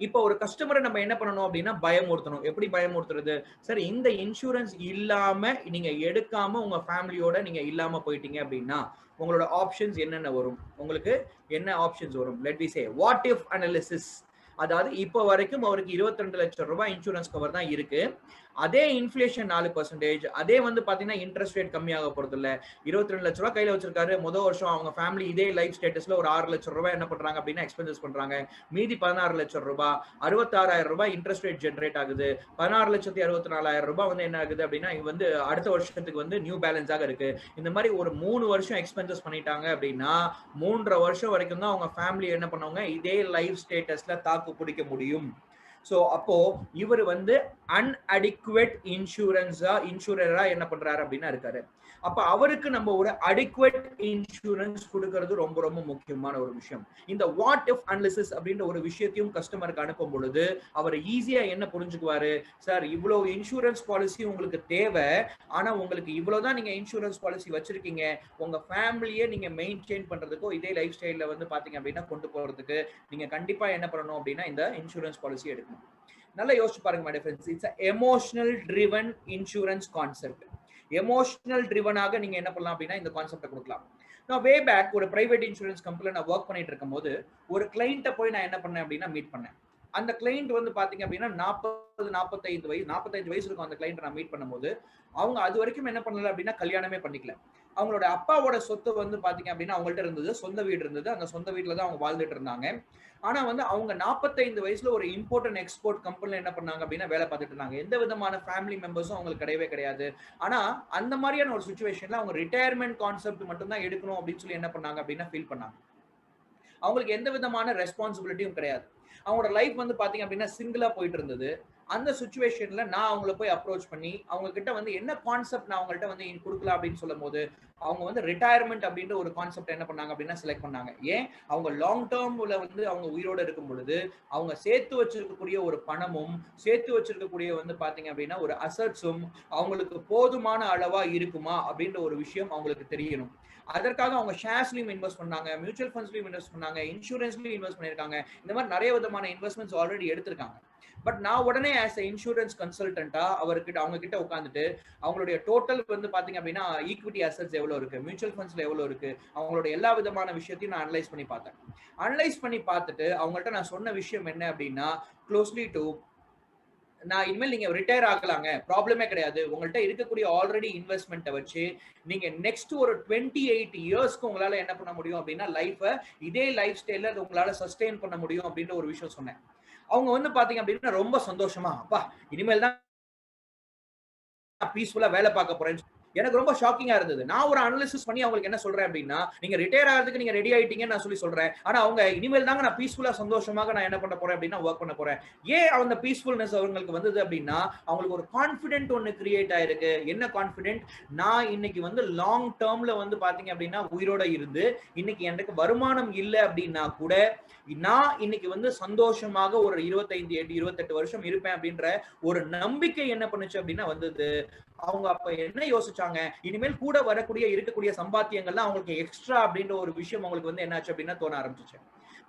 இப்போ ஒரு கஸ்டமரை நம்ம என்ன பண்ணணும் அப்படின்னா பயமுறுத்தணும். எப்படி பயமுறுத்துறது? சார் இந்த இன்சூரன்ஸ் இல்லாம நீங்க எடுக்காம உங்க ஃபேமிலியோட நீங்க இல்லாம போயிட்டீங்க அப்படின்னா உங்களோட ஆப்ஷன்ஸ் என்னென்ன வரும்? உங்களுக்கு என்ன ஆப்ஷன்ஸ் வரும்? Let we say what if analysis. அதாவது இப்போ வரைக்கும் அவருக்கு 22 லட்சம் ரூபாய் இன்சூரன்ஸ் கவர் தான் இருக்கு. அதே இன்ஃபிளேஷன் 4%, அதே வந்து பாத்தீங்கன்னா இன்ட்ரெஸ்ட் ரேட் கம்மியாக போறது இல்ல. 22 லட்சம் ரூபாய் கையில வச்சிருக்காரு. முதல் வருஷம் அவங்க ஃபேமிலி இதே லைஃப் ஸ்டேட்டஸ்ல ஒரு 6 லட்சம் ரூபாய் என்ன பண்றாங்க அப்படின்னா எக்ஸ்பென்சஸ் பண்றாங்க. மீதி 16 லட்சம் ரூபாய், 66,000 ரூபாய் இன்ட்ரெஸ்ட் ரேட் ஜென்ரேட் ஆகுது. 16,64,000 ரூபாய் வந்து என்ன ஆகுது அப்படின்னா இது வந்து அடுத்த வருஷத்துக்கு வந்து நியூ பேலன்ஸாக இருக்கு. இந்த மாதிரி ஒரு 3 வருஷம் எக்ஸ்பென்சஸ் பண்ணிட்டாங்க அப்படின்னா 3.5 வருஷம் வரைக்கும் தான் அவங்க ஃபேமிலி என்ன பண்ணுவாங்க இதே லைஃப் ஸ்டேட்டஸ்ல தாக்கு பிடிக்க முடியும். சோ அப்போ இவர் வந்து அன்அடிக்குவேட் இன்சூரரா என்ன பண்றாரு அப்படின்னா இருக்காரு. அப்ப அவருக்கு நம்ம ஒரு அடிக்குவேட் இன்சூரன்ஸ் கொடுக்கிறது ரொம்ப ரொம்ப முக்கியமான ஒரு விஷயம். இந்த வாட் இஃப் அனாலிசிஸ் அப்படின்ற ஒரு விஷயத்தையும் கஸ்டமருக்கு அனுப்பும் பொழுது அவர் ஈஸியா என்ன புரிஞ்சுக்குவாரு, சார் இவ்வளவு இன்சூரன்ஸ் பாலிசி உங்களுக்கு தேவை, ஆனா உங்களுக்கு இவ்வளவுதான் நீங்க இன்சூரன்ஸ் பாலிசி வச்சிருக்கீங்க, உங்க ஃபேமிலியை நீங்க மெயின்டைன் பண்றதுக்கோ இதே லைஃப் ஸ்டைல்ல வந்து பாத்தீங்க அப்படின்னா கொண்டு போறதுக்கு நீங்க கண்டிப்பா என்ன பண்ணணும் அப்படின்னா இந்த இன்சூரன்ஸ் பாலிசி எடுக்கணும். நல்லா யோசிச்சு பாருங்க my friends. It's emotional driven insurance concept. Emotional ட்ரிவனாக நீங்க என்ன பண்ணலாம் அப்படின்னா இந்த கான்செப்டை கொடுக்கலாம். நான் வே பேக் ஒரு பிரைவேட் இன்சூரன்ஸ் கம்பெனில நான் ஒர்க் பண்ணிட்டு இருக்கும் போது ஒரு கிளைண்ட்டை போய் நான் என்ன பண்ணேன் அப்படின்னா மீட் பண்ணேன். அந்த கிளைண்ட் வந்து பாத்தீங்க அப்படின்னா 45 வயசு இருக்கும். அந்த கிளைண்ட் நான் மீட் பண்ணும்போது அவங்க அது வரைக்கும் என்ன பண்ணல அப்படின்னா கல்யாணமே பண்ணிக்கல. அவங்களோட அப்பாவோட சொத்து வந்து பாத்தீங்க அப்படின்னா அவங்கள்ட்ட இருந்தது, சொந்த வீடு இருந்தது. அந்த சொந்த வீட்டுல தான் அவங்க வாழ்ந்துட்டு இருந்தாங்க. ஆனா வந்து அவங்க 45 வயசுல ஒரு இம்போர்ட் அண்ட் எக்ஸ்போர்ட் கம்பெனில என்ன பண்ணாங்க அப்படின்னா வேலை பார்த்துட்டு இருந்தாங்க. எந்த விதமான ஃபேமிலி மெம்பர்ஸும் அவங்களுக்கு கிடையவே கிடையாது. ஆனா அந்த மாதிரியான ஒரு சுச்சுவேஷன்ல அவங்க ரிட்டையர்மெண்ட் கான்செப்ட் மட்டும் தான் எடுக்கணும் அப்படின்னு சொல்லி என்ன பண்ணாங்க அப்படின்னா ஃபீல் பண்ணாங்க. அவங்களுக்கு எந்த விதமான ரெஸ்பான்சிபிலிட்டியும் கிடையாது. அவங்களோட லைஃப் வந்து பாத்தீங்க அப்படின்னா சிங்கிளா போயிட்டு இருந்தது. அந்த சுச்சுவேஷன்ல நான் அவங்கள போய் அப்ரோச் பண்ணி அவங்க கிட்ட வந்து என்ன கான்செப்ட் நான் அவங்கள்ட்ட வந்து கொடுக்கலாம் அப்படின்னு சொல்லும் போது அவங்க வந்து ரிட்டையர்மெண்ட் அப்படின்ற ஒரு கான்செப்ட் என்ன பண்ணாங்க அப்படின்னா செலக்ட் பண்ணாங்க. ஏன்? அவங்க லாங் டேர்ம்ல வந்து அவங்க உயிரோடு இருக்கும் பொழுது அவங்க சேர்த்து வச்சிருக்கக்கூடிய ஒரு பணமும் சேர்த்து வச்சிருக்கக்கூடிய வந்து பாத்தீங்க அப்படின்னா ஒரு அசட்ஸும் அவங்களுக்கு போதுமான அளவா இருக்குமா அப்படின்ற ஒரு விஷயம் அவங்களுக்கு தெரியணும். அதற்காக அவங்க ஷேர்ஸ்லயும் இன்வெஸ்ட் பண்ணாங்க, மியூச்சுவல் ஃபண்ட்ஸ்லயும் இன்வெஸ்ட் பண்ணாங்க, இன்சூரன்ஸ்லயும் இன்வெஸ்ட் பண்ணிருக்காங்க. இந்த மாதிரி நிறைய விதமான இன்வெஸ்ட்மெண்ட்ஸ் ஆல்ரெடி எடுத்திருக்காங்க. பட் நான் உடனே ஆஸ் எ இன்சூரன்ஸ் கன்சல்டன்டா அவர்கிட்ட அவங்க கிட்ட உட்காந்துட்டு அவங்களுடைய டோட்டல் வந்து பாத்தீங்க அப்படின்னா ஈக்விட்டி அசட்ஸ் எவ்வளவு இருக்கு, மியூச்சுவல் ஃபண்ட்ஸ்ல எவ்வளவு இருக்கு, அவங்களோட எல்லா விதமான விஷயத்தையும் நான் அனலைஸ் பண்ணி பார்த்தேன். அனலைஸ் பண்ணி பார்த்துட்டு அவங்கள்ட்ட நான் சொன்ன விஷயம் என்ன அப்படின்னா க்ளோஸ்லி டு நான் இனிமேல் நீங்க ரிட்டையர் ஆகலாங்க, ப்ராப்ளமே கிடையாது. உங்கள்கிட்ட இருக்கக்கூடிய ஆல்ரெடி இன்வெஸ்ட்மெண்ட்டை வச்சு நீங்க நெக்ஸ்ட் ஒரு 28 இயர்ஸ்க்கு உங்களால என்ன பண்ண முடியும் அப்படின்னா லைஃபை இதே லைஃப் ஸ்டைல உங்களால சஸ்டெயின் பண்ண முடியும் அப்படின்ற ஒரு விஷயம் சொன்னேன். அவங்க வந்து பாத்தீங்க அப்படின்னா ரொம்ப சந்தோஷமா, அப்பா இனிமேல் தான் பீஸ்ஃபுல்லா வேலை பார்க்க போறேன்னு எனக்கு ரொம்ப ஷாக்கிங்கா இருந்தது. நான் ஒரு அனாலிசிஸ் பண்ணி அவங்களுக்கு என்ன சொல்றேன் அப்படின்னா நீங்க ரிட்டையர் ஆகிறதுக்கு நீங்க ரெடி ஆயிட்டீங்கன்னு நான் சொல்றேன். ஆனா அவங்க இனிமேல் தாங்க நான் பீஸ்ஃபுல்லா சந்தோஷமாக நான் என்ன பண்ண போறேன் அப்படின்னா ஒர்க் பண்ண போறேன். ஏன் அந்த பீஸ்ஃபுல்னஸ் அவங்களுக்கு வந்தது அப்படின்னா அவங்களுக்கு ஒரு கான்ஃபிடென்ட் ஒன்னு கிரியேட் ஆயிருக்கு. என்ன கான்ஃபிடென்ட்? நான் இன்னைக்கு வந்து லாங் டேர்ம்ல வந்து பாத்தீங்க அப்படின்னா உயிரோட இருந்து இன்னைக்கு எனக்கு வருமானம் இல்லை அப்படின்னா கூட நான் இன்னைக்கு வந்து சந்தோஷமாக ஒரு 28 வருஷம் இருப்பேன் அப்படின்ற ஒரு நம்பிக்கை என்ன பண்ணுச்சு அப்படின்னா வந்தது. அவங்க அப்ப என்ன யோசிச்சாங்க, இனிமேல் கூட வரக்கூடிய இருக்கக்கூடிய சம்பாத்தியங்கள்லாம் அவங்களுக்கு எக்ஸ்ட்ரா அப்படின்ற ஒரு விஷயம் அவங்களுக்கு வந்து என்னாச்சு அப்படின்னா தோண ஆரம்பிச்சிச்சு.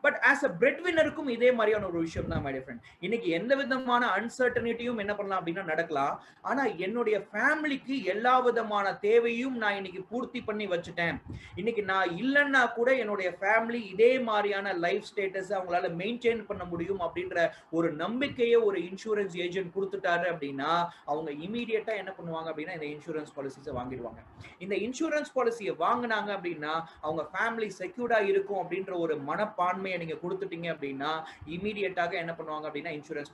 பட் ஆஸ் அ பிரெட் வின்னருக்கும் இதே மாதிரியான ஒரு விஷயம் தான் மை டியர் ஃப்ரெண்ட். இன்னைக்கு எந்த விதமான அன்சர்டனிட்டியும் என்ன பண்ணலாம் அப்படின்னா நடக்கலாம். ஆனா என்னுடைய ஃபேமிலிக்கு எல்லா விதமான தேவையும் நான் இன்னைக்கு பூர்த்தி பண்ணி வச்சுட்டேன். இன்னைக்கு நான் இல்லைன்னா கூட என்னுடைய ஃபேமிலி இதே மாதிரியான லைஃப் ஸ்டேட்டஸ் அவங்களால மெயின்டைன் பண்ண முடியும் அப்படின்ற ஒரு நம்பிக்கையை ஒரு இன்சூரன்ஸ் ஏஜென்ட் கொடுத்துட்டாரு அப்படின்னா அவங்க இமீடியட்டா என்ன பண்ணுவாங்க அப்படின்னா இந்த இன்சூரன்ஸ் பாலிசிஸை வாங்கிடுவாங்க. இந்த இன்சூரன்ஸ் பாலிசியை வாங்கினாங்க அப்படின்னா அவங்க ஃபேமிலி செக்யூர்டா இருக்கும் அப்படின்ற ஒரு மனப்பான்மையை நீங்க கொடுத்துட்டீங்க அப்படின்னா இமீடியட்டாக என்ன பண்ணுவாங்க அப்படின்னா இன்சூரன்ஸ்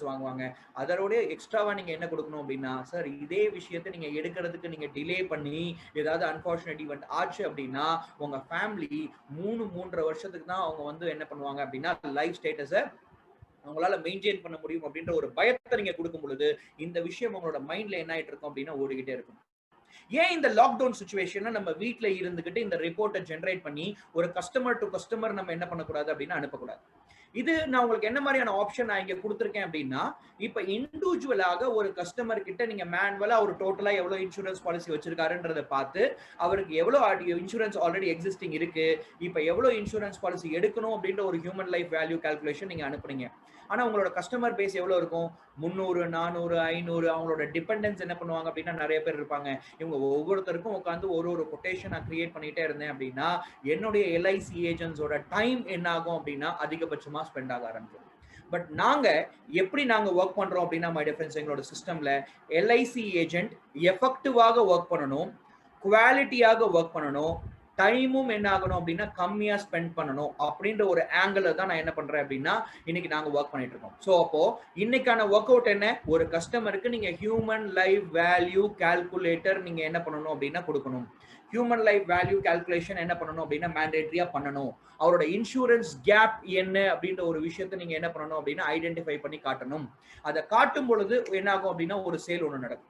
வாங்குவாங்க. அதோட எக்ஸ்ட்ராவா நீங்க என்ன கொடுக்கணும் அப்படின்னா, சார் இதே விஷயத்தை நீங்க எடுக்கிறதுக்கு நீங்க டிலே பண்ணி ஏதாவது அன்பார்ச்சுனேட் ஈவெண்ட் ஆச்சு அப்படின்னா உங்க ஃபேமிலி 3.5 வருஷத்துக்கு தான் அவங்க வந்து என்ன பண்ணுவாங்க அப்படின்னா லைஃப் ஸ்டேட்டஸை அவங்களால மெயின்டைன் பண்ண முடியும் அப்படின்ற ஒரு பயத்தை நீங்க கொடுக்கும் பொழுது இந்த விஷயம் உங்களோட மைண்ட்ல என்ன ஆயிட்டு இருக்கும் அப்படின்னா ஓடிக்கிட்டே இருக்கும். ஏன் இந்த லாக்டவுன் சுச்சுவேஷன்ல நம்ம வீட்ல இருந்துகிட்டு இந்த ரிப்போர்ட்டை ஜெனரேட் பண்ணி ஒரு கஸ்டமர் டு கஸ்டமர் நம்ம என்ன பண்ணக்கூடாது அப்படின்னா அனுப்பக்கூடாது. இது நான் உங்களுக்கு என்ன மாதிரியான ஆப்ஷன் நான் இங்க கொடுத்துருக்கேன் அப்படின்னா, இப்ப இண்டிவிஜுவலாக ஒரு கஸ்டமர் கிட்ட நீங்க மேனுவலா ஒரு டோட்டலா எவ்வளவு இன்சூரன்ஸ் பாலிசி வச்சிருக்காருன்றதை பார்த்து அவருக்கு எவ்வளவு இன்சூரன்ஸ் ஆல்ரெடி எக்ஸிஸ்டிங் இருக்கு, இப்ப எவ்வளவு இன்சூரன்ஸ் பாலிசி எடுக்கணும் அப்படின்ற ஒரு ஹியூமன் லைஃப் வேல்யூ கால்குலேஷன் நீங்க அனுப்புறீங்க. ஆனா உங்களோட கஸ்டமர் பேஸ் எவ்வளவு இருக்கும்? 300, 400, 500 அவங்களோட டிபெண்டன்ஸ் என்ன பண்ணுவாங்க அப்படின்னா நிறைய பேர் இருப்பாங்க. இவங்க ஒவ்வொருத்தருக்கும் உட்காந்து ஒரு கொட்டேஷன் நான் கிரியேட் பண்ணிட்டே இருந்தேன் அப்படின்னா என்னுடைய எல்ஐசி ஏஜென்ட்ஸோட டைம் என்ன ஆகும் அப்படின்னா அதிகபட்சமா ஸ்பெண்ட் ஆக ஆரம்பிக்கும். பட் நாங்க எப்படி ஒர்க் பண்றோம் அப்படின்னா மை டிஃபரன்ஸ் எங்களோட சிஸ்டம்ல எல்ஐசி ஏஜென்ட் எஃபெக்டிவாக ஒர்க் பண்ணணும், குவாலிட்டியாக ஒர்க் பண்ணணும், டைமும் என்ன ஆகணும் அப்படின்னா கம்மியா ஸ்பெண்ட் பண்ணணும் அப்படின்ற ஒரு ஆங்கிள் தான் நான் என்ன பண்றேன் அப்படின்னா இன்னைக்கு நாங்க ஒர்க் பண்ணிட்டு இருக்கோம். ஸோ அப்போ இன்னைக்கான ஒர்க் அவுட் என்ன, ஒரு கஸ்டமருக்கு நீங்க ஹியூமன் லைஃப் வேல்யூ கால்குலேட்டர் நீங்க என்ன பண்ணணும் அப்படின்னா கொடுக்கணும். ஹியூமன் லைஃப் வேல்யூ கால்குலேஷன் என்ன பண்ணணும் அப்படின்னா மேண்டேட்டரியா பண்ணணும். அவரோட இன்சூரன்ஸ் கேப் என்ன அப்படின்ற ஒரு விஷயத்தை நீங்க என்ன பண்ணணும் அப்படின்னா ஐடென்டிஃபை பண்ணி காட்டணும். அதை காட்டும் பொழுது என்ன ஆகும் அப்படின்னா ஒரு சேல் ஒன்று நடக்கும்.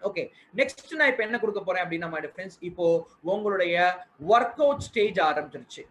ஓகே, நெக்ஸ்ட் நான் இப்ப என்ன கொடுக்க போறேன் அப்படின்னா மை ஃப்ரெண்ட்ஸ், இப்போ உங்களுடைய ஒர்க் அவுட் ஸ்டேஜ் ஆரம்பிச்சிருச்சு.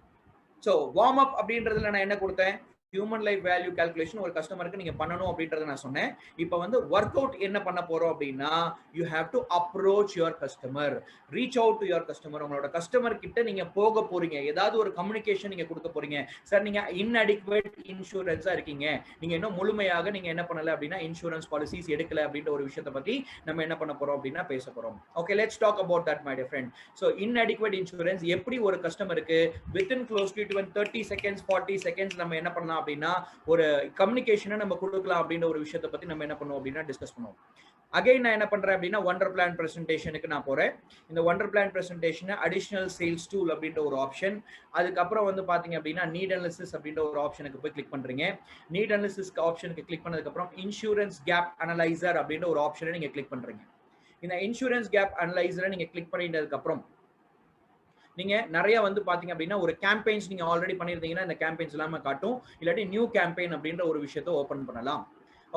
ஸோ வார்ம் அப் அப்படின்றதுல நான் என்ன கொடுத்தேன், ஹியூமன் லைஃப் வேல்யூ கால்குலேஷன் ஒரு கஸ்டமருக்கு நீங்க பண்ணணும் அப்படின்றத நான் சொன்னேன். இப்போ வந்து ஒர்க் அவுட் என்ன பண்ண போறோம் அப்படின்னா you have to approach your customer, reach out to your customer. உங்களோட கஸ்டமர் கிட்ட நீங்க போக போறீங்க, ஏதாவது ஒரு கம்யூனிகேஷன் நீங்க கொடுக்க போறீங்க. சார் நீங்க இன்அடிக்வேட் இன்சூரன்ஸா இருக்கீங்க, நீங்க இன்னும் முழுமையாக நீங்க என்ன பண்ணல அப்படின்னா இன்சூரன்ஸ் பாலிசிஸ் எடுக்கல அப்படின்ற ஒரு விஷயத்தை பத்தி நம்ம என்ன பண்ண போறோம் அப்படின்னா பேச போறோம். Okay, let's talk about that my dear friend. So inadequate insurance எப்படி ஒரு கஸ்டமருக்கு within close to 30 seconds 40 seconds நம்ம என்ன பண்ணலாம் அப்படின்னா ஒரு கம்யூனிகேஷனை நம்ம கொடுக்கலாம் அப்படின்ற ஒரு விஷயத்தை பத்தி நம்ம என்ன பண்ணுவோம் அப்படின்னா டிஸ்கஸ் பண்ணுவோம். அகைன் நான் என்ன பண்றேன் அப்படின்னா ஒண்டர் பிளான் பிரசன்டேஷனுக்கு நான் போறேன். இந்த wonder plan presentation additional sales tool அப்படின்ற ஒரு ஆப்ஷன், அதுக்கப்புறம் வந்து பாத்தீங்க அப்படின்னா நீட் அனாலிசிஸ் அப்படின்ற ஒரு ஆப்ஷனுக்கு போய் கிளிக் பண்றீங்க. நீட் அனாலிசிஸ் ஆப்ஷனுக்கு கிளிக் பண்ணதுக்கு அப்புறம் இன்சூரன்ஸ் கேப் அனலைசர் அப்படின்ற ஒரு ஆப்ஷனை நீங்க கிளிக் பண்றீங்க. இந்த இன்சூரன்ஸ் கேப் அனலைசரை நீங்க கிளிக் பண்ணிட்டதுக்கு அப்புறம் நீங்க நிறைய வந்து பாத்தீங்க அப்படின்னா ஒரு கேம்பெயின்ஸ் நீங்க ஆல்ரெடி பண்ணிருந்தீங்கன்னா இந்த கேம்பெயின்ஸ் எல்லாமே காட்டும், இல்லாட்டி நியூ கேம்பெயின் அப்படின்ற ஒரு விஷயத்தை ஓபன் பண்ணலாம்.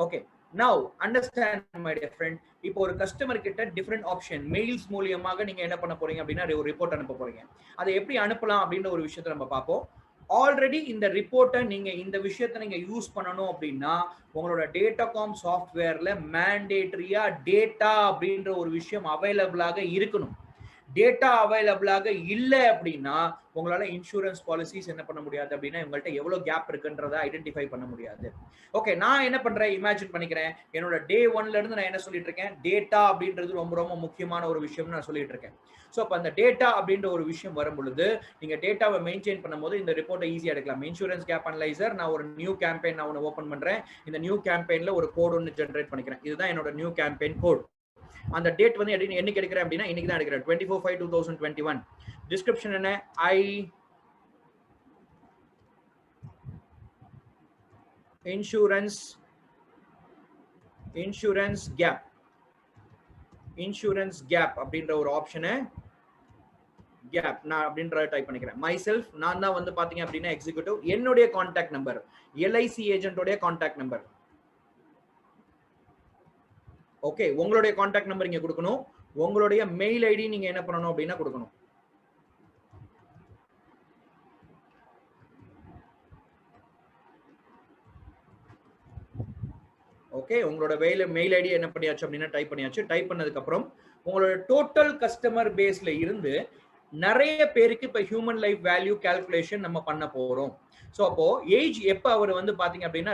Okay, now understand my dear friend. இப்போ ஒரு கஸ்டமர் கிட்ட டிஃபரெண்ட் ஆப்ஷன் மெயில்ஸ் மூலியமாக நீங்க என்ன பண்ண போறீங்க அப்படின்னா ஒரு ரிப்போர்ட் அனுப்ப போறீங்க. அதை எப்படி அனுப்பலாம் அப்படின்ற ஒரு விஷயத்தை நம்ம பார்ப்போம். ஆல்ரெடி இந்த ரிப்போர்ட்டை நீங்க இந்த விஷயத்தை நீங்க யூஸ் பண்ணணும் அப்படின்னா உங்களோட டேட்டாகாம் சாஃப்ட்வேர்ல மேண்டேட்டரியா டேட்டா அப்படின்ற ஒரு விஷயம் அவைலபிளாக இருக்கணும். டேட்டா அவைலபிளாக இல்லை அப்படின்னா உங்களால இன்சூரன்ஸ் பாலிசிஸ் என்ன பண்ண முடியாது அப்படின்னா உங்கள்கிட்ட எவ்வளவு கேப் இருக்குன்றத ஐடென்டிஃபை பண்ண முடியாது. ஓகே, நான் என்ன பண்றேன், இமேஜின் பண்ணிக்கிறேன், என்னோட டே 1ல இருந்து நான் என்ன சொல்லிட்டு இருக்கேன், டேட்டா அப்படின்றது ரொம்ப ரொம்ப முக்கியமான ஒரு விஷயம்னு நான் சொல்லிட்டு இருக்கேன். ஸோ அப்போ அந்த டேட்டா அப்படின்ற ஒரு விஷயம் வரும் பொழுது நீங்க டேட்டாவை மெயின்டைன் பண்ணும்போது இந்த ரிப்போர்ட்டை ஈஸியா எடுக்கலாம். இன்சூரன்ஸ் கேப் அனலைசர், நான் ஒரு நியூ கேம்பெயின் நான் ஒன்று ஓப்பன் பண்றேன். இந்த நியூ கேம்பெயின்ல ஒரு கோட் ஒன்று ஜென்ரேட் பண்ணிக்கிறேன். இதுதான் என்னோட நியூ கேம்பெயின் கோட். அந்த டேட் வந்து என்னைக்கு எடுக்கிறேன் அப்படின்னா இன்னைக்கு தான் எடுக்கிறேன், 24/5/2021. டிஸ்கிரிப்ஷன் என்ன, இன்சூரன்ஸ் கேப் அப்படின்ற ஒரு ஆப்ஷனை கேப் நான் அப்படின்ற டைப் பண்ணிக்கிறேன். மை செல்ஃப், நான் தான் வந்து பாத்தீங்க அப்படின்னா எக்ஸிக்யூட்டிவ். என்னுடைய கான்டாக்ட் நம்பர், எல்ஐசி ஏஜென்ட்டோட கான்டாக்ட் நம்பர். ஓகே, உங்களுடைய கான்டாக்ட் நம்பர் இங்க கொடுக்கணும். உங்களுடைய மெயில் ஐடி நீங்க என்ன பண்ணணும் அப்படின்னா கொடுக்கணும். ஓகே, உங்களோட மெயில் ஐடி என்ன பண்ணியாச்சு அப்படின்னா டைப் பண்ணியாச்சு. டைப் பண்ணதுக்கு அப்புறம் உங்களோட டோட்டல் கஸ்டமர் பேஸ்ல இருந்து நிறைய பேருக்கு இப்ப ஹியூமன் லைஃப் வேல்யூ கால்குலேஷன் நம்ம பண்ண போறோம். ஸோ அப்போ ஏஜ் எப்போ அவர் வந்து பாத்தீங்க அப்படின்னா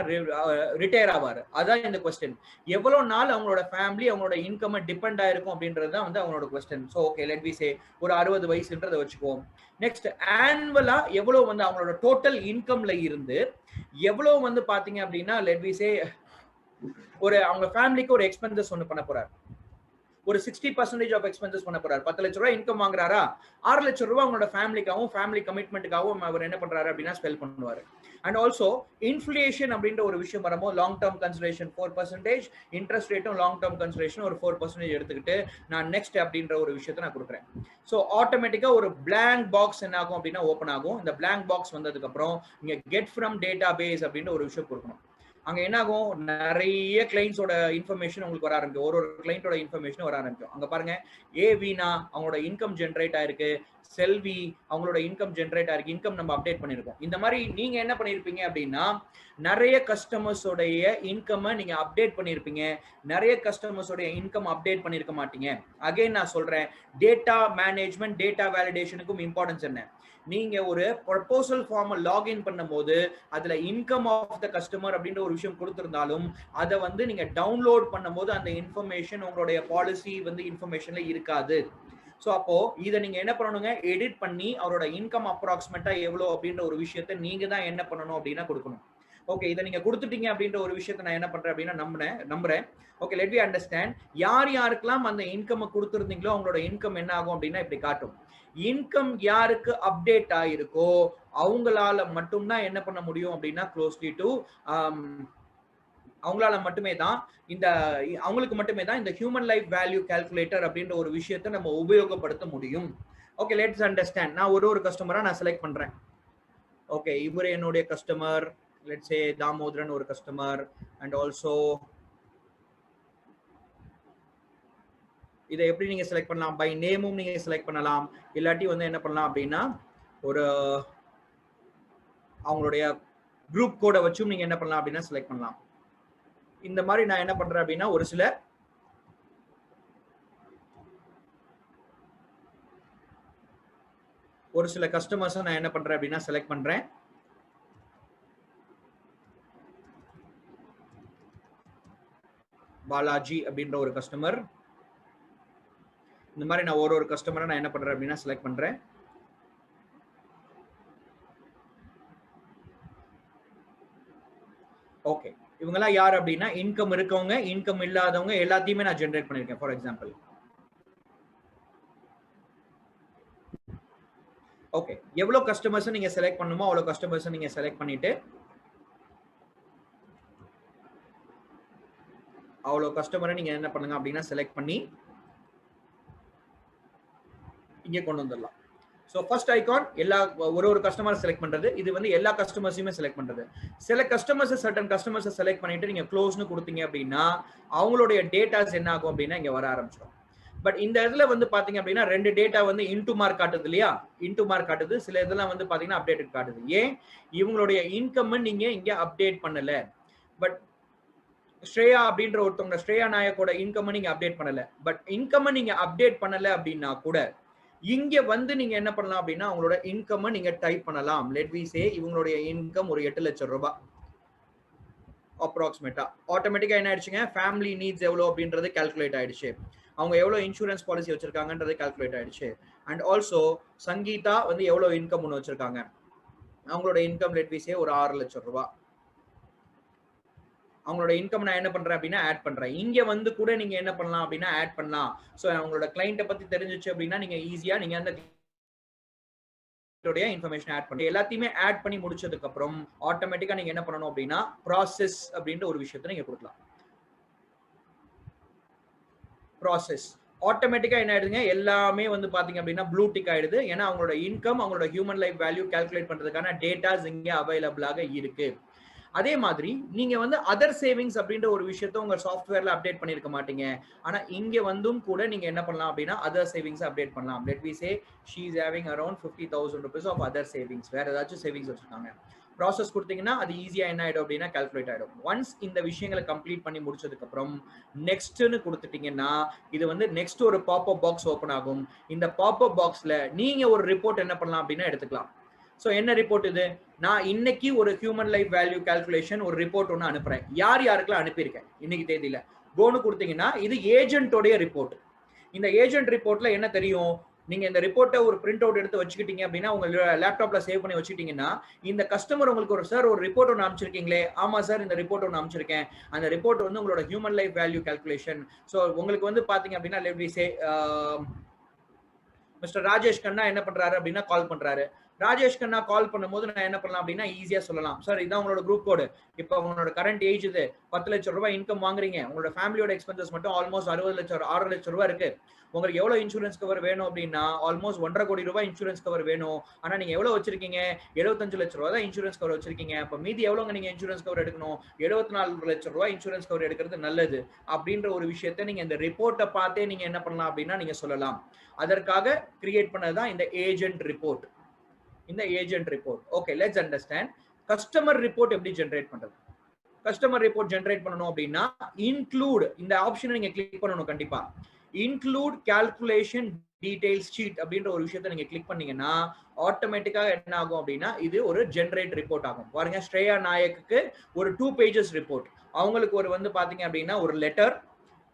ரிட்டையர் ஆவார், அதான் இந்த கொஸ்டின். எவ்வளவு நாள் அவங்களோட ஃபேமிலி அவங்களோட இன்கம் டிபெண்ட் ஆயிருக்கும் அப்படின்றது தான் வந்து அவங்களோட question. So okay, let we say ஒரு 60 வயசுன்றதை வச்சுக்குவோம். நெக்ஸ்ட் ஆனுவலா எவ்வளவு வந்து அவங்களோட டோட்டல் இன்கம்ல இருந்து எவ்வளவு வந்து பாத்தீங்க அப்படின்னா லெட் வி சே ஒரு அவங்க ஃபேமிலிக்கு ஒரு எக்ஸ்பென்சஸ் ஒன்று பண்ண போறாரு, ஒரு 60% ஆஃப் எக்ஸ்பென்சஸ் பண்ண போறாரு. 10 லட்ச ரூபாய் இன்கம் வாங்குறாரா, 6 லட்சம் ரூபாய் அவங்களோட ஃபேமிலிக்காகவும் ஃபேமிலி கமிட்மெண்ட்டுக்காகவும் அவர் என்ன பண்றாரு அப்படின்னா ஸ்பெல் பண்ணுவாரு. அண்ட் ஆல்சோ இன்ஃப்ளேஷன் அப்படின்ற ஒரு விஷயம் வரும்போது லாங் டேர்ம் கன்சிடரேஷன் 4%, இன்ட்ரெஸ்ட் ரேட்டும் லாங் டேர்ம் கன்சிடரேஷன் ஒரு 4% எடுத்துக்கிட்டு நான் நெக்ஸ்ட் அப்படின்ற ஒரு விஷயத்தை நான் கொடுக்குறேன். ஸோ ஆட்டோமேட்டிக்கா ஒரு பிளாங்க் பாக்ஸ் என்ன ஆகும் அப்படின்னா ஓப்பன் ஆகும். இந்த பிளாங்க் பாக்ஸ் வந்ததுக்கு அப்புறம் நீங்க கெட் ஃப்ரம் டேட்டா பேஸ் அப்படின்ற ஒரு விஷயம் கொடுக்கணும். அங்க என்ன ஆகும், நிறைய கிளைண்ட்ஸோட இன்ஃபர்மேஷன் உங்களுக்கு வர ஆரம்பிக்கும். ஒரு கிளைண்டோட இன்ஃபர்மேஷன் வர ஆரம்பிக்கும். அங்க பாருங்க, ஏ வீணா அவங்களோட இன்கம் ஜென்ரேட் ஆயிருக்கு, செல்வி அவங்களோட இன்கம் ஜென்ரேட் ஆயிருக்கு, இன்கம் நம்ம அப்டேட் பண்ணிருக்கோம். இந்த மாதிரி நீங்க என்ன பண்ணிருப்பீங்க அப்படின்னா நிறைய கஸ்டமர்ஸோடைய இன்கம் நீங்க அப்டேட் பண்ணிருப்பீங்க, நிறைய கஸ்டமர்ஸோடைய இன்கம் அப்டேட் பண்ணிருக்க மாட்டீங்க. அகைன் நான் சொல்றேன், டேட்டா மேனேஜ்மெண்ட் டேட்டா வேலிடேஷனுக்கும் இம்பார்ட்டன்ஸ் என்ன, நீங்க ஒரு ப்ரொபோசல் ஃபார்ம் லாகின் பண்ணும்போது அதுல இன்கம் ஆஃப் த கஸ்டமர் அப்படின்ற ஒரு விஷயம் கொடுத்திருந்தாலும் அதை வந்து நீங்க டவுன்லோட் பண்ணும்போது அந்த இன்ஃபர்மேஷன் உங்களுடைய பாலிசி வந்து இன்ஃபர்மேஷன்ல இருக்காது. ஸோ அப்போ இதை நீங்க என்ன பண்ணணுங்க, எடிட் பண்ணி அவரோட இன்கம் அப்ராக்சிமேட்டா எவ்வளோ அப்படின்ற ஒரு விஷயத்த நீங்க தான் என்ன பண்ணணும் அப்படின்னா கொடுக்கணும். ஓகே, இதை நீங்க கொடுத்துட்டீங்க அப்படின்ற ஒரு விஷயத்த நான் என்ன பண்றேன் அப்படின்னா நம்புறேன். Okay, let we understand. யார் யாருக்கெல்லாம் அந்த இன்கம் கொடுத்துருந்தீங்களோ அவங்களோட இன்கம் என்ன ஆகும் அப்படின்னா இப்படி காட்டும். இன்கம் யாருக்கு அப்டேட் ஆயிருக்கோ அவங்களால மட்டும்தான் என்ன பண்ண முடியும் அப்படின்னா க்ளோஸ்லி டு அவங்களால மட்டுமே தான் அவங்களுக்கு மட்டுமே தான் இந்த ஹியூமன் லைஃப் வேல்யூ கால்குலேட்டர் அப்படின்ற ஒரு விஷயத்தை நம்ம உபயோகப்படுத்த முடியும். Okay, let's understand. நான் ஒரு கஸ்டமரா நான் செலக்ட் பண்றேன். ஓகே, இவர் என்னுடைய கஸ்டமர், லெட்ஸ் சே தாமோதரன் ஒரு கஸ்டமர். அண்ட் ஆல்சோ இதை எப்படி நீங்க செலக்ட் பண்ணலாம், பை நேமும் நீங்க செலக்ட் பண்ணலாம், இல்லாட்டி வந்து என்ன பண்ணலாம் அப்படின்னா ஒரு அவங்களுடைய குரூப் கோட வச்சும் நீங்க என்ன பண்ணலாம் அப்படின்னா செலக்ட் பண்ணலாம். இந்த மாதிரி நான் என்ன பண்றேன் அப்படின்னா ஒரு சில கஸ்டமர்ஸ் நான் என்ன பண்றேன் அப்படின்னா செலக்ட் பண்றேன். பாலாஜி அப்படின்ற ஒரு கஸ்டமர். இந்த மாதிரி நான் ஒரு கஸ்டமரை நான் என்ன பண்றேன் அப்படின்னா செலக்ட் பண்றேன். ஓகே, இவங்கெல்லாம் யார் அப்படின்னா இன்கம் இருக்கவங்க, இன்கம் இல்லாதவங்க எல்லாத்தையுமே நான் ஜென்ரேட் பண்ணிருக்கேன். ஃபார் எக்ஸாம்பிள், ஓகே, எவ்வளவு கஸ்டமர்ஸ் நீங்க செலக்ட் பண்ணுமோ அவ்வளவு கஸ்டமர்ஸ் நீங்க செலக்ட் பண்ணிட்டு அவ்வளவு கஸ்டமரை நீங்க என்ன பண்ணுங்க அப்படின்னா செலக்ட் பண்ணி இங்கே கொண்டு வந்துடலாம். ஸோ ஃபர்ஸ்ட் ஐகான் எல்லா ஒரு கஸ்டமர் செலக்ட் பண்றது, இது வந்து எல்லா கஸ்டமர்ஸையுமே செலக்ட் பண்றது. சில கஸ்டமர்ஸ் சர்டன் கஸ்டமர்ஸை செலக்ட் பண்ணிட்டு நீங்க க்ளோஸ்னு கொடுத்தீங்க அப்படின்னா அவங்களுடைய டேட்டாஸ் என்ன ஆகும் அப்படின்னா இங்க வர ஆரம்பிச்சிடும். பட் இந்த இதுல வந்து பாத்தீங்க அப்படின்னா ரெண்டு டேட்டா வந்து இன்டு மார்க் காட்டுது இல்லையா, இன்டு மார்க் காட்டுது. சில இதெல்லாம் வந்து பாத்தீங்கன்னா அப்டேட் காட்டுது. ஏன், இவங்களுடைய இன்கம் நீங்க இங்க அப்டேட் பண்ணல. பட் ஸ்ரேயா அப்படின்ற ஒருத்தவங்க, ஸ்ரேயா நாயக்கோட இன்கம் நீங்க அப்டேட் பண்ணல. பட் இன்கம் நீங்க அப்டேட் பண்ணல அப்படின்னா கூட இங்க வந்து நீங்க என்ன பண்ணலாம் அப்படின்னா அவங்களோட இன்கம் நீங்க டைப் பண்ணலாம். லெட் வி சே இவங்களுடைய இன்கம் ஒரு 8 லட்சம் ரூபாய் அப்ராக்சிமேட்டா. ஆட்டோமேட்டிக்கா என்ன ஆயிடுச்சுங்க, ஃபேமிலி நீட்ஸ் எவ்வளவு அப்படின்றது கால்குலேட் ஆயிடுச்சு, அவங்க எவ்வளவு இன்சூரன்ஸ் பாலிசி வச்சிருக்காங்கன்றது கால்குலேட் ஆயிடுச்சு. அண்ட் ஆல்சோ சங்கீதா வந்து எவ்வளவு இன்கம் ஒன்று வச்சிருக்காங்க, அவங்களோட இன்கம் லெட் வி சே ஒரு 6 லட்சம் ரூபாய். அவங்களோட இன்கம் நான் என்ன பண்றேன் அப்படின்னா ஆட் பண்றேன். இங்க வந்து கூட நீங்க என்ன பண்ணலாம் அப்படின்னா ஆட் பண்ணலாம். ஸோ அவங்களோட கிளைண்ட்டை பத்தி தெரிஞ்சிச்சு அப்படின்னா நீங்க ஈஸியா நீங்க அந்த இன்ஃபர்மேஷன் ஆட் பண்ணி எல்லாத்தையுமே ஆட் பண்ணி முடிச்சதுக்கு அப்புறம் ஆட்டோமேட்டிக்கா நீங்க என்ன பண்ணணும் அப்படின்னா ப்ராசஸ் அப்படின்ற ஒரு விஷயத்தை நீங்க கொடுக்கலாம். ப்ராசஸ் ஆட்டோமேட்டிக்கா என்ன ஆயிடுதுங்க, எல்லாமே வந்து பாத்தீங்க அப்படின்னா ப்ளூ டிக் ஆயிடுது. ஏன்னா அவங்களோட இன்கம் அவங்களோட ஹியூமன் லைஃப் வேல்யூ கால்குலேட் பண்றதுக்கான டேட்டாஸ் இங்க அவைலபிளாக இருக்கு. அதே மாதிரி நீங்க வந்து அதர் சேவிங்ஸ் அப்படின்ற ஒரு விஷயத்த உங்க சாஃப்ட்வேர்ல அப்டேட் பண்ணிருக்க மாட்டீங்க. ஆனா இங்க வந்தும் கூட நீங்க என்ன பண்ணலாம் அப்படின்னா அதர் சேவிங்ஸ் அப்டேட் பண்ணலாம். Let we say she is having around 50,000 rupees of other savings. வேற ஏதாச்சும் சேவிங்ஸ் வச்சிருக்காங்க. ப்ராசஸ் கொடுத்தீங்கன்னா அது ஈஸியா என்ன ஆயிடும் அப்படின்னா கால்குலேட் ஆயிடும். ஒன்ஸ் இந்த விஷயங்களை கம்ப்ளீட் பண்ணி முடிச்சதுக்கு அப்புறம் நெக்ஸ்ட்னு கொடுத்துட்டீங்கன்னா இது வந்து நெக்ஸ்ட் ஒரு பாப்அப் பாக்ஸ் ஓபன் ஆகும். இந்த பாப்அப் பாக்ஸ்ல நீங்க ஒரு ரிப்போர்ட் என்ன பண்ணலாம் அப்படின்னா எடுத்துக்கலாம். ஸோ என்ன ரிப்போர்ட் இது? நான் இன்னைக்கு ஒரு ஹியூமன் லைஃப் வேல்யூ கால்குலேஷன் ஒரு ரிப்போர்ட் ஒன்று அனுப்புறேன். யார் யாருக்கெல்லாம் அனுப்பியிருக்கேன் இன்னைக்கு தேதியில கோன்னு கொடுத்தீங்கன்னா இது ஏஜென்ட்டோடைய ரிப்போர்ட். இந்த ஏஜென்ட் ரிப்போர்ட்ல என்ன தெரியும்? நீங்க இந்த ரிப்போர்ட்டை ஒரு பிரிண்ட் அவுட் எடுத்து வச்சுக்கிட்டீங்க அப்படின்னா உங்க லேப்டாப்ல சேவ் பண்ணி வச்சுக்கிட்டீங்கன்னா இந்த கஸ்டமர் உங்களுக்கு ஒரு சார் ஒரு ரிப்போர்ட் ஒன்று அனுப்பிச்சிருக்கீங்களே, ஆமா சார் இந்த ரிப்போர்ட் ஒன்று அனுப்பிச்சிருக்கேன், அந்த ரிப்போர்ட் வந்து உங்களோட human life value calculation. So உங்களுக்கு வந்து பாத்தீங்க அப்படின்னா let we say mister Rajesh Khanna என்ன பண்றாரு அப்படின்னா கால் பண்றாரு. ராஜேஷ் கண்ணா கால் பண்ணும்போது நான் என்ன பண்ணலாம் அப்படின்னா ஈஸியா சொல்லலாம், சார் இதான் உங்களோட குரூப் கோடு, இப்போ உங்களோட கரண்ட் ஏஜ் இது 10 லட்சம் ரூபாய் இன்கம் வாங்குறீங்க, உங்களோட ஃபேமிலியோட எக்ஸ்பென்சஸ் மட்டும் ஆல்மோஸ்ட் 6 லட்சம் ரூபாய் இருக்கு, உங்களுக்கு எவ்வளவு இன்சூரன்ஸ் கவர் வேணும் அப்படின்னா ஆல்மோஸ்ட் 1.5 கோடி ரூபாய் இன்சூரன்ஸ் கவர் வேணும். ஆனா நீங்க எவ்வளவு வச்சிருக்கீங்க? 75 லட்சம் ரூபாய் தான் இன்சூரன்ஸ் கவர் வச்சிருக்கீங்க. அப்ப மீதி எவ்வளவுங்க நீங்க இன்சூரன்ஸ் கவர் எடுக்கணும்? 74 லட்சம் ரூபாய் இன்சூரன்ஸ் கவர் எடுக்கிறது நல்லது அப்படின்ற ஒரு விஷயத்தை நீங்க இந்த ரிப்போர்ட்டை பார்த்தே நீங்க என்ன பண்ணலாம் அப்படின்னா நீங்க சொல்லலாம். அதற்காக கிரியேட் பண்ணதுதான் இந்த ஏஜென்ட் ரிப்போர்ட். இந்த agent report. Okay, let's understand customer report எப்படி ஜெனரேட் பண்றது. கஸ்டமர் ரிப்போர்ட் ஜெனரேட் பண்ணணும் அப்படின்னா இன்க்ளூட் இந்த ஆப்ஷனை நீங்க கிளிக் பண்ணணும். கண்டிப்பா இன்க்ளூட் கால்குலேஷன் டீடைல்ஸ் ஷீட் அப்படின்ற ஒரு விஷயத்தை நீங்க கிளிக் பண்ணீங்கன்னா ஆட்டோமேட்டிக்கா என்ன ஆகும் அப்படின்னா இது ஒரு ஜெனரேட் ரிப்போர்ட் ஆகும். பாருங்க, ஸ்ரேயா நாயக்கு ஒரு 2 pages ரிப்போர்ட். அவங்களுக்கு ஒரு வந்து பாத்தீங்க அப்படின்னா ஒரு லெட்டர்,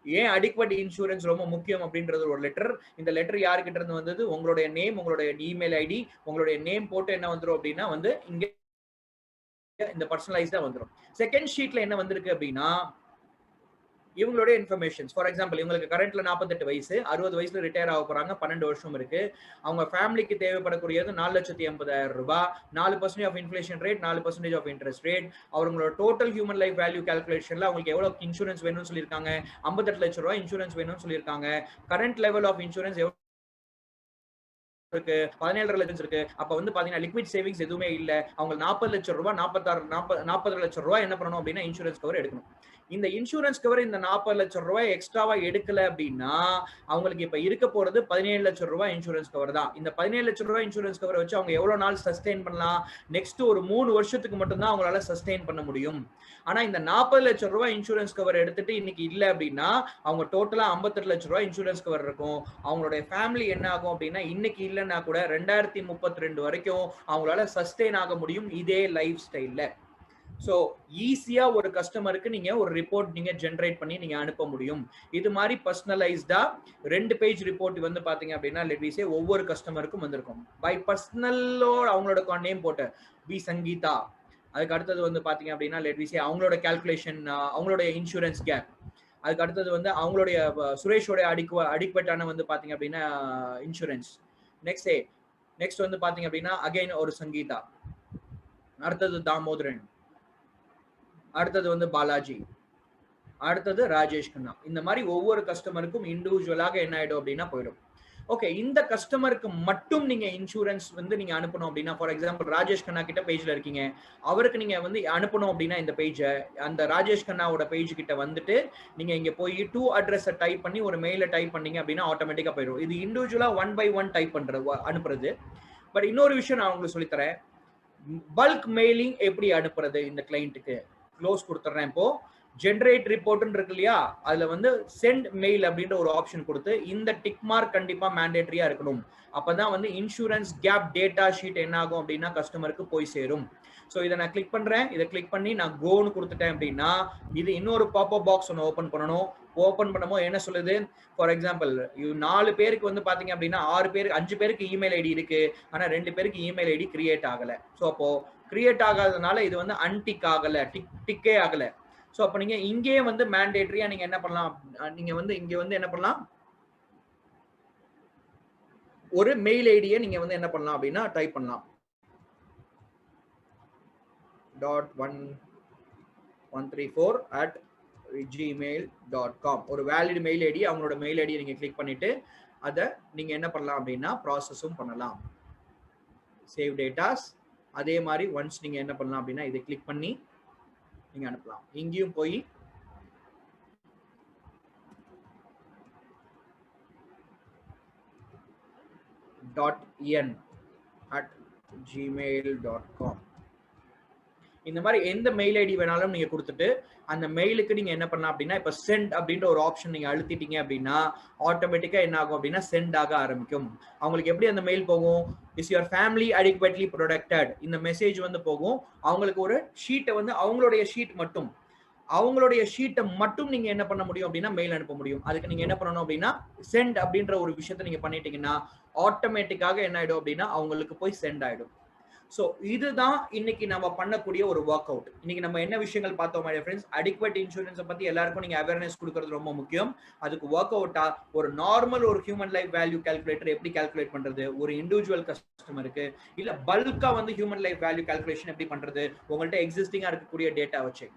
ஏன் அடிக்வட் இன்சூரன்ஸ் ரொம்ப முக்கியம் அப்படின்றது ஒரு லெட்டர். இந்த லெட்டர் யாருக்கிட்ட இருந்து வந்தது? உங்களுடைய நேம், உங்களுடைய இமெயில் ஐடி, உங்களுடைய நேம் போட்டு என்ன வந்துரும் அப்படின்னா வந்து இங்க இந்த பர்சனலைஸ்டா வந்துரும். செகண்ட் ஷீட்ல என்ன வந்திருக்கு அப்படின்னா இவங்களுடைய இன்ஃபர்மேஷன்ஸ். ஃபார் எக்ஸாம்பிள் இவங்களுக்கு கரண்ட்ல 48 வயசு, 60 வயசுல ரிட்டையர் ஆக போறாங்க, 12 வருஷம் இருக்கு. அவங்க ஃபேமிலிக்கு தேவைப்படக்கூடியது 4,80,000 ரூபாய், 4% of inflation rate, 4% of interest rate. அவங்களோட டோட்டல் ஹியூமன் லைஃப் வேல்யூ கால்குலேஷன்ல அவங்களுக்கு எவ்வளவு இன்சூரன்ஸ் வேணும்னு சொல்லியிருக்காங்க? 58 லட்சம் ரூபாய் இன்சூரன்ஸ் வேணும்னு சொல்லியிருக்காங்க. கரண்ட் லெவல் ஆஃப் இன்சூரன்ஸ் இருக்கு, 17 லட்சம் இருக்கு. அப்ப வந்து பாத்தீங்கன்னா லிக்விட் சேவிங்ஸ் எதுவுமே இல்ல. அவங்க 40 லட்சம் ரூபாய் 40 லட்சம் ரூபாய் என்ன பண்ணணும் அப்படின்னா இன்சூரன்ஸ் கவர் எடுக்கணும். இந்த இன்சூரன்ஸ் கவர் இந்த 40 லட்சம் ரூபாய் எக்ஸ்ட்ராவா எடுக்கல அப்படின்னா அவங்களுக்கு இப்ப இருக்க போறது 17 லட்சம் ரூபாய் இன்சூரன்ஸ் கவர் தான். இந்த 17 லட்சம் ரூபாய் இன்சூரன்ஸ் கவர் வச்சு அவங்க எவ்வளவு நாள் சஸ்டெயின் பண்ணலாம்? நெக்ஸ்ட் ஒரு 3 வருஷத்துக்கு மட்டும் தான் அவங்களால சஸ்டெயின் பண்ண முடியும். ஆனா இந்த 40 லட்சம் ரூபாய் இன்சூரன்ஸ் கவர் எடுத்துட்டு இன்னைக்கு இல்ல அப்படின்னா அவங்க டோட்டலா 58 லட்சம் ரூபாய் இன்சூரன்ஸ் கவர் இருக்கும். அவங்களுடைய ஃபேமிலி என்ன ஆகும் அப்படின்னா இன்னைக்கு இல்லைன்னா கூட 2032 வரைக்கும் அவங்களால சஸ்டெயின் ஆக முடியும் இதே லைஃப் ஸ்டைல்ல. சோ ஈஸியா ஒரு கஸ்டமருக்கு நீங்க ஒரு ரிப்போர்ட் நீங்க ஜெனரேட் பண்ணி நீங்க அனுப்ப முடியும். இது மாதிரி பர்சனலைஸ்டா 2 பேஜ் ரிப்போர்ட் வந்து பாத்தீங்க அப்படின்னா லெட் வி சே ஒவ்வொரு கஸ்டமருக்கும் வந்திருக்கும். பை பர்சனலோட அவங்களோட நேம் போட்டு வி சங்கீதா. அதுக்கு அடுத்தது வந்து பாத்தீங்க அப்படின்னா லெட் வி சே அவங்களோட கால்குலேஷன், அவங்களுடைய இன்சூரன்ஸ் கேப். அதுக்கு அடுத்தது வந்து அவங்களுடைய சுரேஷோட அடிக்வெட்டான வந்து பாத்தீங்க அப்படின்னா இன்சூரன்ஸ். நெக்ஸ்ட் வந்து பாத்தீங்க அப்படின்னா அகைன் ஒரு சங்கீதா, அடுத்தது தாமோதரன், அடுத்தது வந்து பாலாஜி, அடுத்தது ராஜேஷ் கண்ணா. இந்த மாதிரி ஒவ்வொரு கஸ்டமருக்கும் இண்டிவிஜுவலாக என்ன ஆயிடும் அப்படின்னா போயிடும். ஓகே, இந்த கஸ்டமருக்கு மட்டும் நீங்க இன்சூரன்ஸ் வந்து நீங்க அனுப்பணும் அப்படின்னா ஃபார் எக்ஸாம்பிள் ராஜேஷ் கண்ணா கிட்ட பேஜ்ல இருக்கீங்க, அவருக்கு நீங்க வந்து அனுப்பணும் அப்படின்னா இந்த பேஜை அந்த ராஜேஷ் கண்ணாவோட பேஜ் கிட்ட வந்துட்டு நீங்க இங்க போய் டூ அட்ரஸை டைப் பண்ணி ஒரு மெயில டைப் பண்ணீங்க அப்படின்னா ஆட்டோமேட்டிக்கா போயிடும். இது இண்டிவிஜுவலா 1 by 1 டைப் பண்றது அனுப்புறது. பட் இன்னொரு விஷயம் நான் உங்களுக்கு சொல்லித்தரேன், பல்க் மெயிலிங் எப்படி அனுப்புறது இந்த கிளைண்ட்டுக்கு. க்ளோஸ் கொடுத்துறேன். இப்போ ஜெனரேட் ரிப்போர்ட்னு இருக்கு இல்லையா, அதுல வந்து சென்ட் மெயில் அப்படின்ற ஒரு ஆப்ஷன் கொடுத்து இந்த டிக் மார்க் கண்டிப்பா மேண்டேட்டரியா இருக்கணும். அப்பதான் வந்து இன்சூரன்ஸ் கேப் டேட்டா ஷீட் என்ன ஆகும் அப்படின்னா கஸ்டமருக்கு போய் சேரும். ஸோ இதை நான் கிளிக் பண்றேன். இதை கிளிக் பண்ணி நான் கோன்னு கொடுத்துட்டேன் அப்படின்னா இது இன்னொரு பாப்அப் பாக்ஸ் ஒன்று ஓப்பன் பண்ணணும். ஓப்பன் பண்ணும்போது என்ன சொல்லுது, ஃபார் எக்ஸாம்பிள் 4 பேருக்கு வந்து பாத்தீங்க அப்படின்னா 5 பேருக்கு இமெயில் ஐடி இருக்கு, ஆனா 2 பேருக்கு இமெயில் ஐடி கிரியேட் ஆகல. ஸோ அப்போ கிரியேட் ஆகாதனால இது வந்து அன்டிக் ஆகல, டிக்கே ஆகல. சோ அப்ப நீங்க இங்கேயே வந்து மேண்டேட்டரியா நீங்க என்ன பண்ணலாம், நீங்க வந்து இங்க வந்து என்ன பண்ணலாம், ஒரு மெயில் ஐடியை நீங்க வந்து என்ன பண்ணலாம் அப்படின்னா டைப் பண்ணலாம். .134@gmail.com ஒரு வேலிட் மெயில் ஐடி, அவங்களோட மெயில் ஐடியை நீங்க கிளிக் பண்ணிட்டு அதை நீங்க என்ன பண்ணலாம் அப்படின்னா ப்ராசஸும் பண்ணலாம். Save datas. அதே மாதிரி ஒன்ஸ் நீங்க என்ன பண்ணலாம் அப்படின்னா இதை கிளிக் பண்ணி நீங்க அனுப்பலாம். இங்கேயும் போய் .n@gmail.com இந்த மாதிரி எந்த மெயில் ஐடி வேணாலும் நீங்க கொடுத்துட்டு அந்த மெயிலுக்கு நீங்க என்ன பண்ணலாம் அப்படின்னா இப்ப சென்ட் அப்படின்ற ஒரு ஆப்ஷன் நீங்க அழுத்திட்டீங்க அப்படின்னா ஆட்டோமேட்டிக்கா என்ன ஆகும் அப்படின்னா சென்ட் ஆக ஆரம்பிக்கும். அவங்களுக்கு எப்படி அந்த மெயில் போகும், இஸ் யுவர் ஃபேமிலி அடிக்வெட்லி ப்ரொடெக்டட் இந்த மெசேஜ் வந்து போகும். அவங்களுக்கு ஒரு ஷீட்டை வந்து அவங்களுடைய ஷீட்டை மட்டும் நீங்க என்ன பண்ண முடியும் அப்படின்னா மெயில் அனுப்ப முடியும். அதுக்கு நீங்க என்ன பண்ணணும் அப்படின்னா சென்ட் அப்படின்ற ஒரு விஷயத்தை நீங்க பண்ணிட்டீங்கன்னா ஆட்டோமேட்டிக்காக என்ன ஆயிடும் அப்படின்னா அவங்களுக்கு போய் சென்ட் ஆயிடும். ஸோ இதுதான் இன்னைக்கு நம்ம பண்ணக்கூடிய ஒரு ஒர்க் அவுட். இன்னைக்கு நம்ம என்ன விஷயங்கள் பார்த்தோம் மை ஃப்ரெண்ட்ஸ், அடிக்வெட் இன்சூரன்ஸை பத்தி எல்லாருக்கும் நீங்க அவேர்னஸ் கொடுக்கறது ரொம்ப முக்கியம். அதுக்கு ஒர்க் அவுட்டா ஒரு நார்மல் ஒரு ஹியூமன் லைஃப் வேல்யூ கால்குலேட்டர் எப்படி கால்குலேட் பண்றது, ஒரு இண்டிவிஜுவல் கஸ்டமருக்கு இல்ல பல்கா வந்து ஹியூமன் லைஃப் வேல்யூ கால்குலேஷன் எப்படி பண்றது, உங்கள்ட்ட எக்ஸிஸ்டிங்கா இருக்கக்கூடிய டேட்டா வச்சு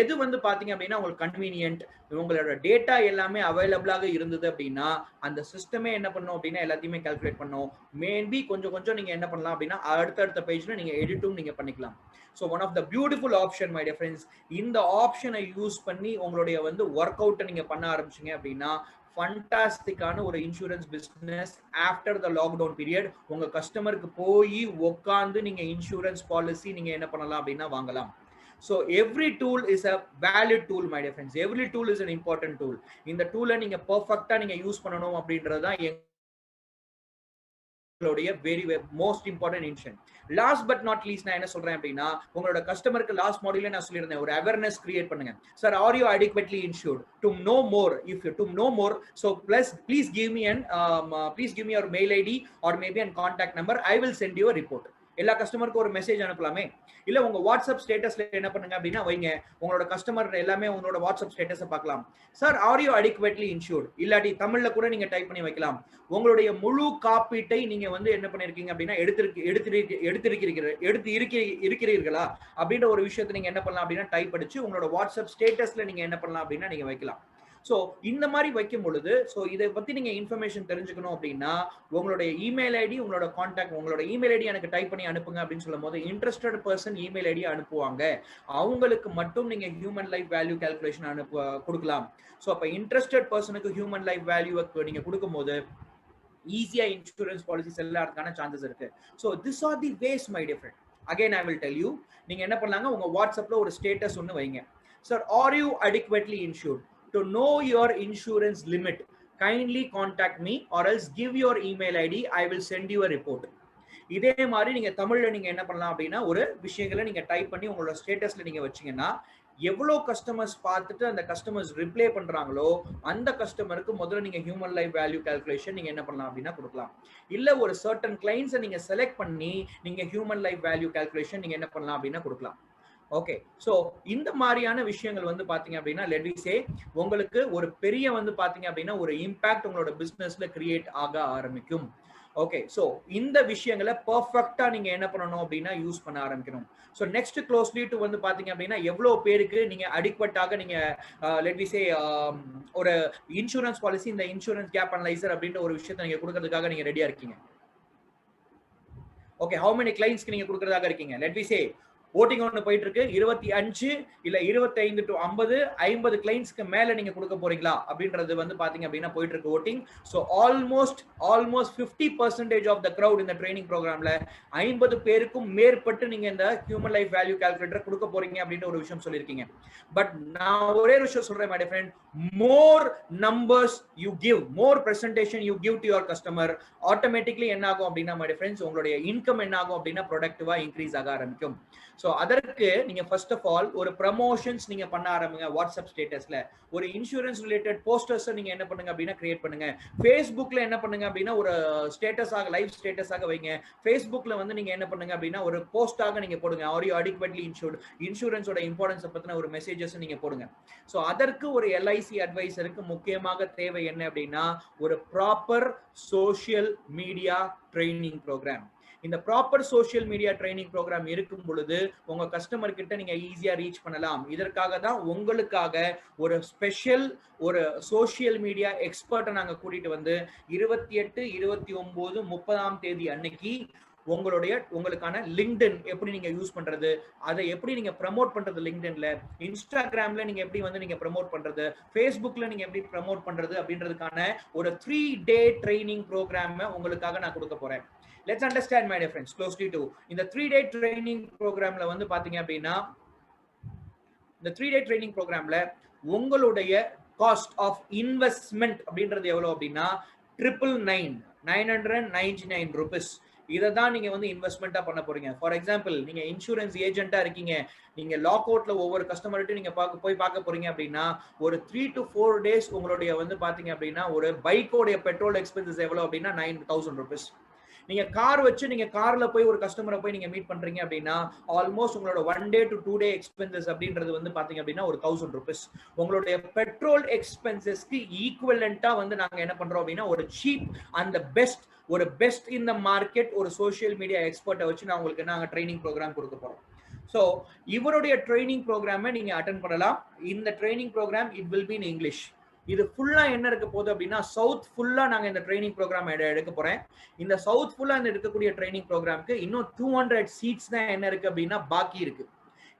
எது வந்து பாத்தீங்க அப்படின்னா உங்களுக்கு கன்வீனியன்ட், உங்களோட டேட்டா எல்லாமே அவைலபிளாக இருந்தது அப்படின்னா அந்த சிஸ்டமே என்ன பண்ணும் அப்படின்னா எல்லாத்தையுமே கால்குலேட் பண்ணும். மேபி கொஞ்சம் நீங்க என்ன பண்ணலாம் அப்படின்னா அடுத்தடுத்த பேஜ்ல நீங்க எடிட்டும் நீங்க பண்ணிக்கலாம். So one of the beautiful option my dear friends, இந்த ஆப்ஷனை யூஸ் பண்ணி உங்களுடைய வந்து ஒர்க் அவுட்டை நீங்க பண்ண ஆரம்பிச்சீங்க அப்படின்னா ஃபண்டாஸ்டிக்கான ஒரு insurance business after the lockdown period உங்க கஸ்டமருக்கு போய் உட்காந்து நீங்க இன்சூரன்ஸ் பாலிசி நீங்க என்ன பண்ணலாம் அப்படின்னா வாங்கலாம். So every tool is a valid tool my dear friends. Every tool is an important tool. இந்த டூலை நீங்க பெர்ஃபெக்ட்டா நீங்க யூஸ் பண்ணணும் அப்படின்றதுதான் எங்களுடைய very most important intention. Last but not least நான் என்ன சொல்றேன் அப்படின்னா உங்களோட கஸ்டமருக்கு லாஸ்ட் மாடியூல்ல நான் சொல்லியிருந்தேன் ஒரு அவேர்னஸ் கிரியேட் பண்ணுங்க. Sir are you adequately insured? To know more, if you to know more, so please give me your mail ID or maybe an contact number. I will send you a report. எல்லா கஸ்டமருக்கு ஒரு message அனுப்பலாமே. இல்ல உங்க WhatsApp ஸ்டேட்டஸ்ல என்ன பண்ணுங்க அப்படின்னா வைங்க, உங்களோட கஸ்டமர் எல்லாமே உங்களோட வாட்ஸ்அப் ஸ்டேட்டஸை பார்க்கலாம். Sir are you adequately insured? இல்லாட்டி தமிழ்ல கூட நீங்க டைப் பண்ணி வைக்கலாம். உங்களுடைய முழு காப்பீட்டை நீங்க வந்து என்ன பண்ணிருக்கீங்க அப்படின்னா இருக்கிறீர்களா அப்படின்ற ஒரு விஷயத்தை நீங்க என்ன பண்ணலாம் அப்படின்னா டைப் அடிச்சு உங்களோட வாட்ஸ்அப் ஸ்டேட்டஸ்ல நீங்க என்ன பண்ணலாம் அப்படின்னா நீங்க வைக்கலாம். ஸோ இந்த மாதிரி வைக்கும் பொழுது ஸோ இதை பத்தி நீங்க இன்ஃபர்மேஷன் தெரிஞ்சுக்கணும் அப்படின்னா உங்களுடைய இமெயில் ஐடி, உங்களோட கான்டாக்ட், உங்களோட இமெயில் ஐடி எனக்கு டைப் பண்ணி அனுப்புங்க அப்படின்னு சொல்லும் போது இன்ட்ரெஸ்டட் பர்சன் இமெயில் ஐடி அனுப்புவாங்க. அவங்களுக்கு மட்டும் நீங்க ஹியூமன் லைஃப் வேல்யூ கால்குலேஷன் கொடுக்கலாம். ஸோ அப்போ இன்ட்ரெஸ்டட் பர்சனுக்கு ஹியூமன் லைஃப் வேல்யூ நீங்க கொடுக்கும்போது ஈஸியா இன்சூரன்ஸ் பாலிசிஸ் எல்லாத்துக்கான சான்சஸ் இருக்கு. So this are the ways my dear friend. Again I will tell you, நீங்க என்ன பண்ணலாங்க உங்க வாட்ஸ்அப்ல ஒரு ஸ்டேட்டஸ் ஒன்று வைங்க. Sir are you adequately insured? To know your insurance limit, kindly contact me or else give your email ID. I will send you a report. இதே மாதிரி நீங்க தமிழ்ல நீங்க என்ன பண்ணலாம் அப்படின்னா ஒரு விஷயங்களை நீங்க டைப் பண்ணி உங்களோட ஸ்டேட்டஸ்ல நீங்க வச்சீங்கன்னா எவ்வளவு கஸ்டமர்ஸ் பார்த்துட்டு அந்த கஸ்டமர்ஸ் ரிப்ளை பண்றாங்களோ அந்த கஸ்டமருக்கு முதல்ல நீங்க ஹியூமன் லைஃப் வேல்யூ கால்குலேஷன் நீங்க என்ன பண்ணலாம் அப்படின்னா கொடுக்கலாம். இல்ல ஒரு சர்டன் கிளைண்ட்ஸை நீங்க செலக்ட் பண்ணி நீங்க ஹியூமன் லைஃப் வேல்யூ கால்குலேஷன் நீங்க என்ன பண்ணலாம் அப்படின்னா கொடுக்கலாம். ஓகே, சோ இந்த மாதிரியான விஷயங்கள் வந்து பாத்தீங்க அப்படின்னா லெட் மீ சே உங்களுக்கு ஒரு பெரிய வந்து பாத்தீங்க அப்படின்னா ஒரு இம்பாக்ட் உங்களோட பிசினஸ்ல கிரியேட் ஆக ஆரம்பிக்கும். ஓகே, சோ இந்த விஷயங்களை பெர்ஃபெக்ட்டா நீங்க என்ன பண்ணணும் அப்படின்னா யூஸ் பண்ண ஆரம்பிக்கணும். ஸோ நெக்ஸ்ட் க்ளோஸ்லி டு வந்து பாத்தீங்க அப்படின்னா எவ்வளவு பேருக்கு நீங்க அடிக்வெட்டாக நீங்க லெட் மீ சே ஒரு இன்சூரன்ஸ் பாலிசி, இந்த இன்சூரன்ஸ் கேப் அனலைசர் அப்படின்ற ஒரு விஷயத்தை நீங்க கொடுக்கறதுக்காக நீங்க ரெடியா இருக்கீங்க? ஓகே, ஹவு மெனி கிளைண்ட்ஸ்க்கு நீங்க கொடுக்கறதாக இருக்கீங்க? லெட் மீ சே ஓட்டிங் ஒன்று போயிட்டு இருக்கு, 25 இல்ல 25 to 50 கிளைண்ட்ஸ்க்கு மேல நீங்க கொடுக்க போறீங்களா அப்படின்றது வந்து பாத்தீங்க அப்படின்னா போயிட்டு இருக்கு voting. So almost 50% of the crowd இந்த ட்ரைனிங் ப்ரோக்ராம்ல 50 பேருக்கும் மேற்பட்டு நீங்க இந்த ஹியூமன் லைஃப் வேல்யூ கால்குலேட்டர் கொடுக்க போறீங்க அப்படின்ற ஒரு விஷயம் சொல்லியிருக்கீங்க. பட் நான் ஒரே விஷயம் சொல்றேன் my friend, more numbers you give, more presentation you give to your customer, automatically என்ன ஆகும் அப்படின்னா மை ஃப்ரெண்ட்ஸ் உங்களுடைய இன்கம் என்ன ஆகும் அப்படின்னா ப்ரொடக்டிவா இன்க்ரீஸ் ஆக ஆரம்பிக்கும். ஸோ அதற்கு நீங்க ஃபர்ஸ்ட் ஆஃப் ஆல் ஒரு ப்ரமோஷன்ஸ் நீங்க பண்ண ஆரம்பிங்க. வாட்ஸ்அப் ஸ்டேட்டஸ்ல ஒரு இன்சூரன்ஸ் ரிலேட்டட் போஸ்டர்ஸ் நீங்க என்ன பண்ணுங்க அப்படின்னா கிரியேட் பண்ணுங்க. ஃபேஸ்புக்ல என்ன பண்ணுங்க அப்படின்னா ஒரு ஸ்டேட்டஸாக லைவ் ஸ்டேட்டஸாக வைங்க. ஃபேஸ்புக்ல வந்து நீங்க என்ன பண்ணுங்க அப்படின்னா ஒரு போஸ்டாக நீங்க போடுங்க. ஆர் யூ அடிக்வெட்லி இன்சூர்ட், இன்சூரன்ஸோட இம்பார்ட்டன்ஸை பத்தின ஒரு மெசேஜஸ் நீங்க போடுங்க. ஸோ அதற்கு ஒரு எல்ஐசி அட்வைசருக்கு முக்கியமாக தேவை என்ன அப்படின்னா ஒரு proper social media training program. இந்த proper social media training program இருக்கும் பொழுது உங்க கஸ்டமர் கிட்ட நீங்க ஈஸியா ரீச் பண்ணலாம். இதற்காக தான் உங்களுக்காக ஒரு ஸ்பெஷல் ஒரு சோஷியல் மீடியா எக்ஸ்பர்ட்டை நாங்க கூட்டிட்டு வந்து 28, 29, 30 அன்னைக்கு உங்களுக்கான லிங்க்டின் எப்படி நீங்க யூஸ் பண்றது, அதை எப்படி நீங்க ப்ரமோட் பண்றது, லிங்க்டின்ல, இன்ஸ்டாகிராம்ல நீங்க எப்படி வந்து நீங்க ப்ரமோட் பண்றது, ஃபேஸ்புக்ல நீங்க எப்படி ப்ரமோட் பண்றது அப்படின்றதுக்கான ஒரு 3 day ட்ரைனிங் ப்ரோக்ராம் உங்களுக்காக நான் கொடுக்க போறேன். Let's understand my dear friends closely to இந்த 3-day ட்ரைனிங் ப்ரோக்ராம்ல வந்து பாத்தீங்க அப்படின்னா இந்த 3-day ட்ரைனிங் ப்ரோக்ராம்ல உங்களுடைய காஸ்ட் ஆஃப் இன்வெஸ்ட்மெண்ட் அப்படின்றது எவ்வளவு அப்படின்னா 999 rupees. இதை தான் நீங்க வந்து இன்வெஸ்ட்மெண்ட்டா பண்ண போறீங்க. ஃபார் எக்ஸாம்பிள் நீங்க இன்சூரன்ஸ் ஏஜென்ட்டா இருக்கீங்க, நீங்க லாக் அவுட்ல ஒவ்வொரு கஸ்டமர்கிட்ட நீங்க போய் பார்க்க போறீங்க அப்படின்னா ஒரு 3 to 4 days உங்களுடைய வந்து பாத்தீங்க அப்படின்னா ஒரு பைக்கோடைய பெட்ரோல் எக்ஸ்பென்சஸ் எவ்வளவு அப்படின்னா 9000 rupees. நீங்க கார் வச்சு நீங்க கார்ல போய் ஒரு கஸ்டமரை போய் நீங்க மீட் பண்றீங்க அப்படின்னா ஆல்மோஸ்ட் உங்களோட 1 day to 2 day எக்ஸ்பென்சஸ் அப்படின்றது வந்து பாத்தீங்க அப்படின்னா ஒரு 1000 rupees. உங்களுடைய பெட்ரோல் எக்ஸ்பென்சஸ்க்கு ஈக்குவலண்டா வந்து நாங்க என்ன பண்றோம் அப்படின்னா ஒரு சீப் அந்த பெஸ்ட் இன் த மார்க்கெட் ஒரு சோஷியல் மீடியா எக்ஸ்பர்ட்டை வச்சு நான் உங்களுக்கு நாங்க ட்ரைனிங் ப்ரோக்ராம் கொடுக்க போறோம். ஸோ இவருடைய ட்ரைனிங் ப்ரோக்ராமை நீங்க அட்டென்ட் பண்ணலாம். இந்த training program it will be in English. இது ஃபுல்லா என்ன இருக்க போகுது அப்படின்னா சவுத் ஃபுல்லா நாங்க இந்த ட்ரைனிங் ப்ரோக்ராம் எடுக்க போறேன். இந்த சவுத் ஃபுல்லா இந்த இருக்கக்கூடிய ட்ரைனிங் ப்ரோக்ராம்க்கு இன்னும் 200 சீட்ஸ் தான் என்ன இருக்கு அப்படின்னா பாக்கி இருக்கு.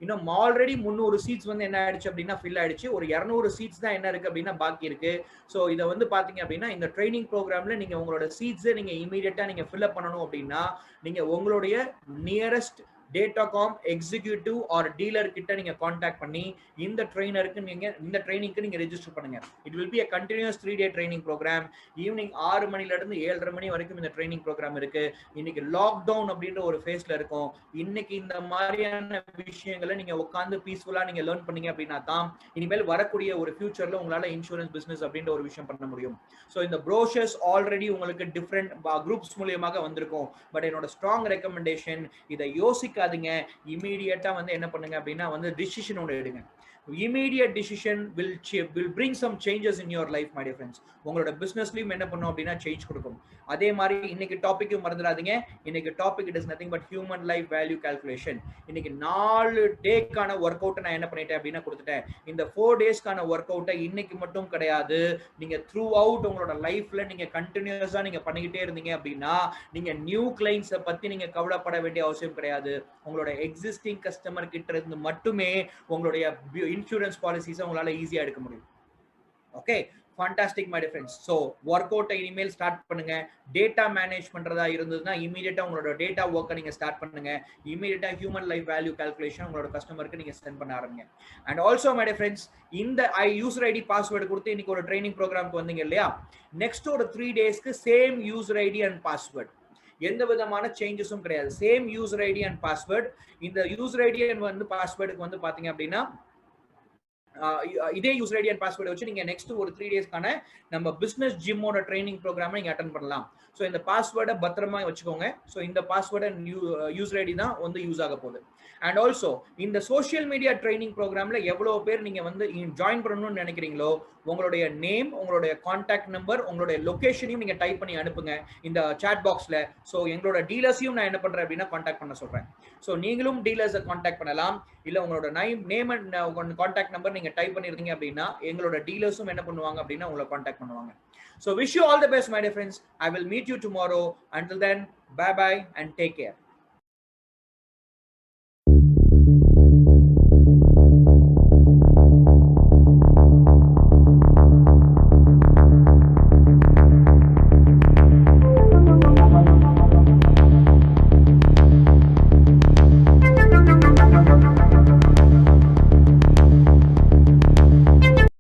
இன்னும் ஆல்ரெடி 300 சீட்ஸ் வந்து என்ன ஆயிடுச்சு அப்படின்னா ஃபில் ஆயிடுச்சு. ஒரு 200 சீட்ஸ் தான் என்ன இருக்கு அப்படின்னா பாக்கி இருக்கு. ஸோ இதை வந்து பாத்தீங்க அப்படின்னா இந்த ட்ரைனிங் ப்ரோக்ராம்ல நீங்க உங்களோட சீட்ஸை நீங்க இமீடியட்டா நீங்க ஃபில் அப் பண்ணணும் அப்படின்னா நீங்க உங்களுடைய nearest Datacom executive or dealer கிட்ட நீங்க கான்டாக்ட் பண்ணி இந்த ட்ரெயினருக்கு நீங்க இந்த ட்ரைனிங்க்கு நீங்க ரெஜிஸ்டர் பண்ணுங்க. It will be a continuous 3-day training program. Evening 6 மணில இருந்து 7:30 மணி வரைக்கும் இந்த ட்ரைனிங் ப்ரோக்ராம் இருக்கு. இன்னைக்கு லாக்டவுன் அப்படின்ற ஒரு ஃபேஸ்ல இருக்கும். இன்னைக்கு இந்த மாதிரியான விஷயங்களை நீங்க உட்கார்ந்து பீஸ்ஃபுல்லா நீங்க லேர்ன் பண்ணீங்க அப்படின்னா தான் இனிமேல் வரக்கூடிய ஒரு ஃபியூச்சர்ல உங்களால இன்சூரன்ஸ் பிசினஸ் அப்படின்ற ஒரு விஷயம் பண்ண முடியும். ஸோ இந்த ப்ரோஷர்ஸ் ஆல்ரெடி உங்களுக்கு டிஃப்ரெண்ட் குரூப்ஸ் மூலியமாக வந்திருக்கும். பட் என்னோட ஸ்ட்ராங் ரெக்கமெண்டேஷன் இதை யோசிக்காதீங்க. இமீடியட்டா வந்து என்ன பண்ணுங்க அப்படின்னா வந்து டிசிஷன் ஒன்று எடுங்க. immediate decision will bring some changes in your life my dear friends. உங்களோட பிசினஸ்லயும் என்ன பண்ணும் அப்படின்னா சேஞ்ச் கொடுக்கும். அதே மாதிரி இன்னைக்கு டாபிக்கும் மறந்துடாதீங்க. இன்னைக்கு topic it is nothing but human life value calculation. இன்னைக்கு 4 டேக்கான ஒர்க் அவுட்டை நான் என்ன பண்ணிட்டேன் அப்படின்னா கொடுத்துட்டேன். இந்த 4 டேஸ்க்கான ஒர்க் அவுட்டை இன்னைக்கு மட்டும் கிடையாது, நீங்க த்ரூ அவுட் உங்களோட லைஃப்ல நீங்க கண்டினியூஸா நீங்க பண்ணிக்கிட்டே இருந்தீங்க அப்படின்னா நீங்க நியூ கிளைண்ட்ஸை பத்தி நீங்க கவலைப்பட வேண்டிய அவசியம் கிடையாது. உங்களோட எக்ஸிஸ்டிங் கஸ்டமர் கிட்ட இருந்து மட்டுமே உங்களுடைய இன்சூரன்ஸ் பாலிசிஸ் உங்களால ஈஸியா எடுக்க முடியும். Okay, fantastic my dear friends. So work out இனிமேல் ஸ்டார்ட் பண்ணுங்க. டேட்டா மேனேஜ் பண்றதா இருந்ததுன்னா இமீடியட்டா உங்களோட டேட்டா ஒர்க்கை நீங்க ஸ்டார்ட் பண்ணுங்க. இமீடியட்டா ஹியூமன் லைஃப் வேல்யூ கால்குலேஷன் உங்களோட கஸ்டமருக்கு நீங்க சென்ட் பண்ண ஆரம்பிங்க. And also my dear friends, இந்த யூசர் ஐடி பாஸ்வேர்டு கொடுத்து இன்னைக்கு ஒரு ட்ரைனிங் ப்ரோக்ராம்க்கு வந்தீங்க இல்லையா, நெக்ஸ்ட் ஒரு 3 டேஸ்க்கு same user ID and password, எந்த விதமான சேஞ்சஸும் கிடையாது. Same user ID and password. இந்த யூசர் ஐடி அண்ட் வந்து பாஸ்வேர்டுக்கு வந்து பாத்தீங்க அப்படின்னா இதே யூசர் ஐடி அண்ட் பாஸ்வேர்டை வச்சு நீங்க நெக்ஸ்ட் ஒரு 3 டேஸ்க்கான நம்ம பிசினஸ் ஜிம்மோட ட்ரைனிங் ப்ரோக்ராமை நீங்க அட்டென்ட் பண்ணலாம். ஸோ இந்த பாஸ்வேர்டை பத்திரமா வச்சுக்கோங்க. ஸோ இந்த பாஸ்வேர்டை யூசர் ஐடி தான் வந்து யூஸ் ஆக போகுது. அண்ட் ஆல்சோ இந்த சோஷியல் மீடியா ட்ரைனிங் ப்ரோக்ராம்ல எவ்வளவு பேர் நீங்க வந்து ஜாயின் பண்ணணும்னு நினைக்கிறீங்களோ உங்களுடைய நேம், உங்களுடைய கான்டாக்ட் நம்பர், உங்களுடைய லொகேஷனையும் நீங்க டைப் பண்ணி அனுப்புங்க இந்த சாட் பாக்ஸ்ல. ஸோ எங்களோட டீலர்ஸையும் நான் என்ன பண்றேன் அப்படின்னா கான்டாக்ட் பண்ண சொல்றேன். ஸோ நீங்களும் டீலர்ஸை கான்டாக்ட் பண்ணலாம். இல்ல உங்களோட நேம் அண்ட் கான்டாக்ட் நம்பர் நீங்க டைப் பண்ணிருந்தீங்க அப்படின்னா எங்களோட டீலர்ஸும் என்ன பண்ணுவாங்க அப்படின்னா உங்களை கான்டாக்ட் பண்ணுவாங்க. So wish you all the best my dear friends. I will meet you tomorrow. Until then, bye bye and take care.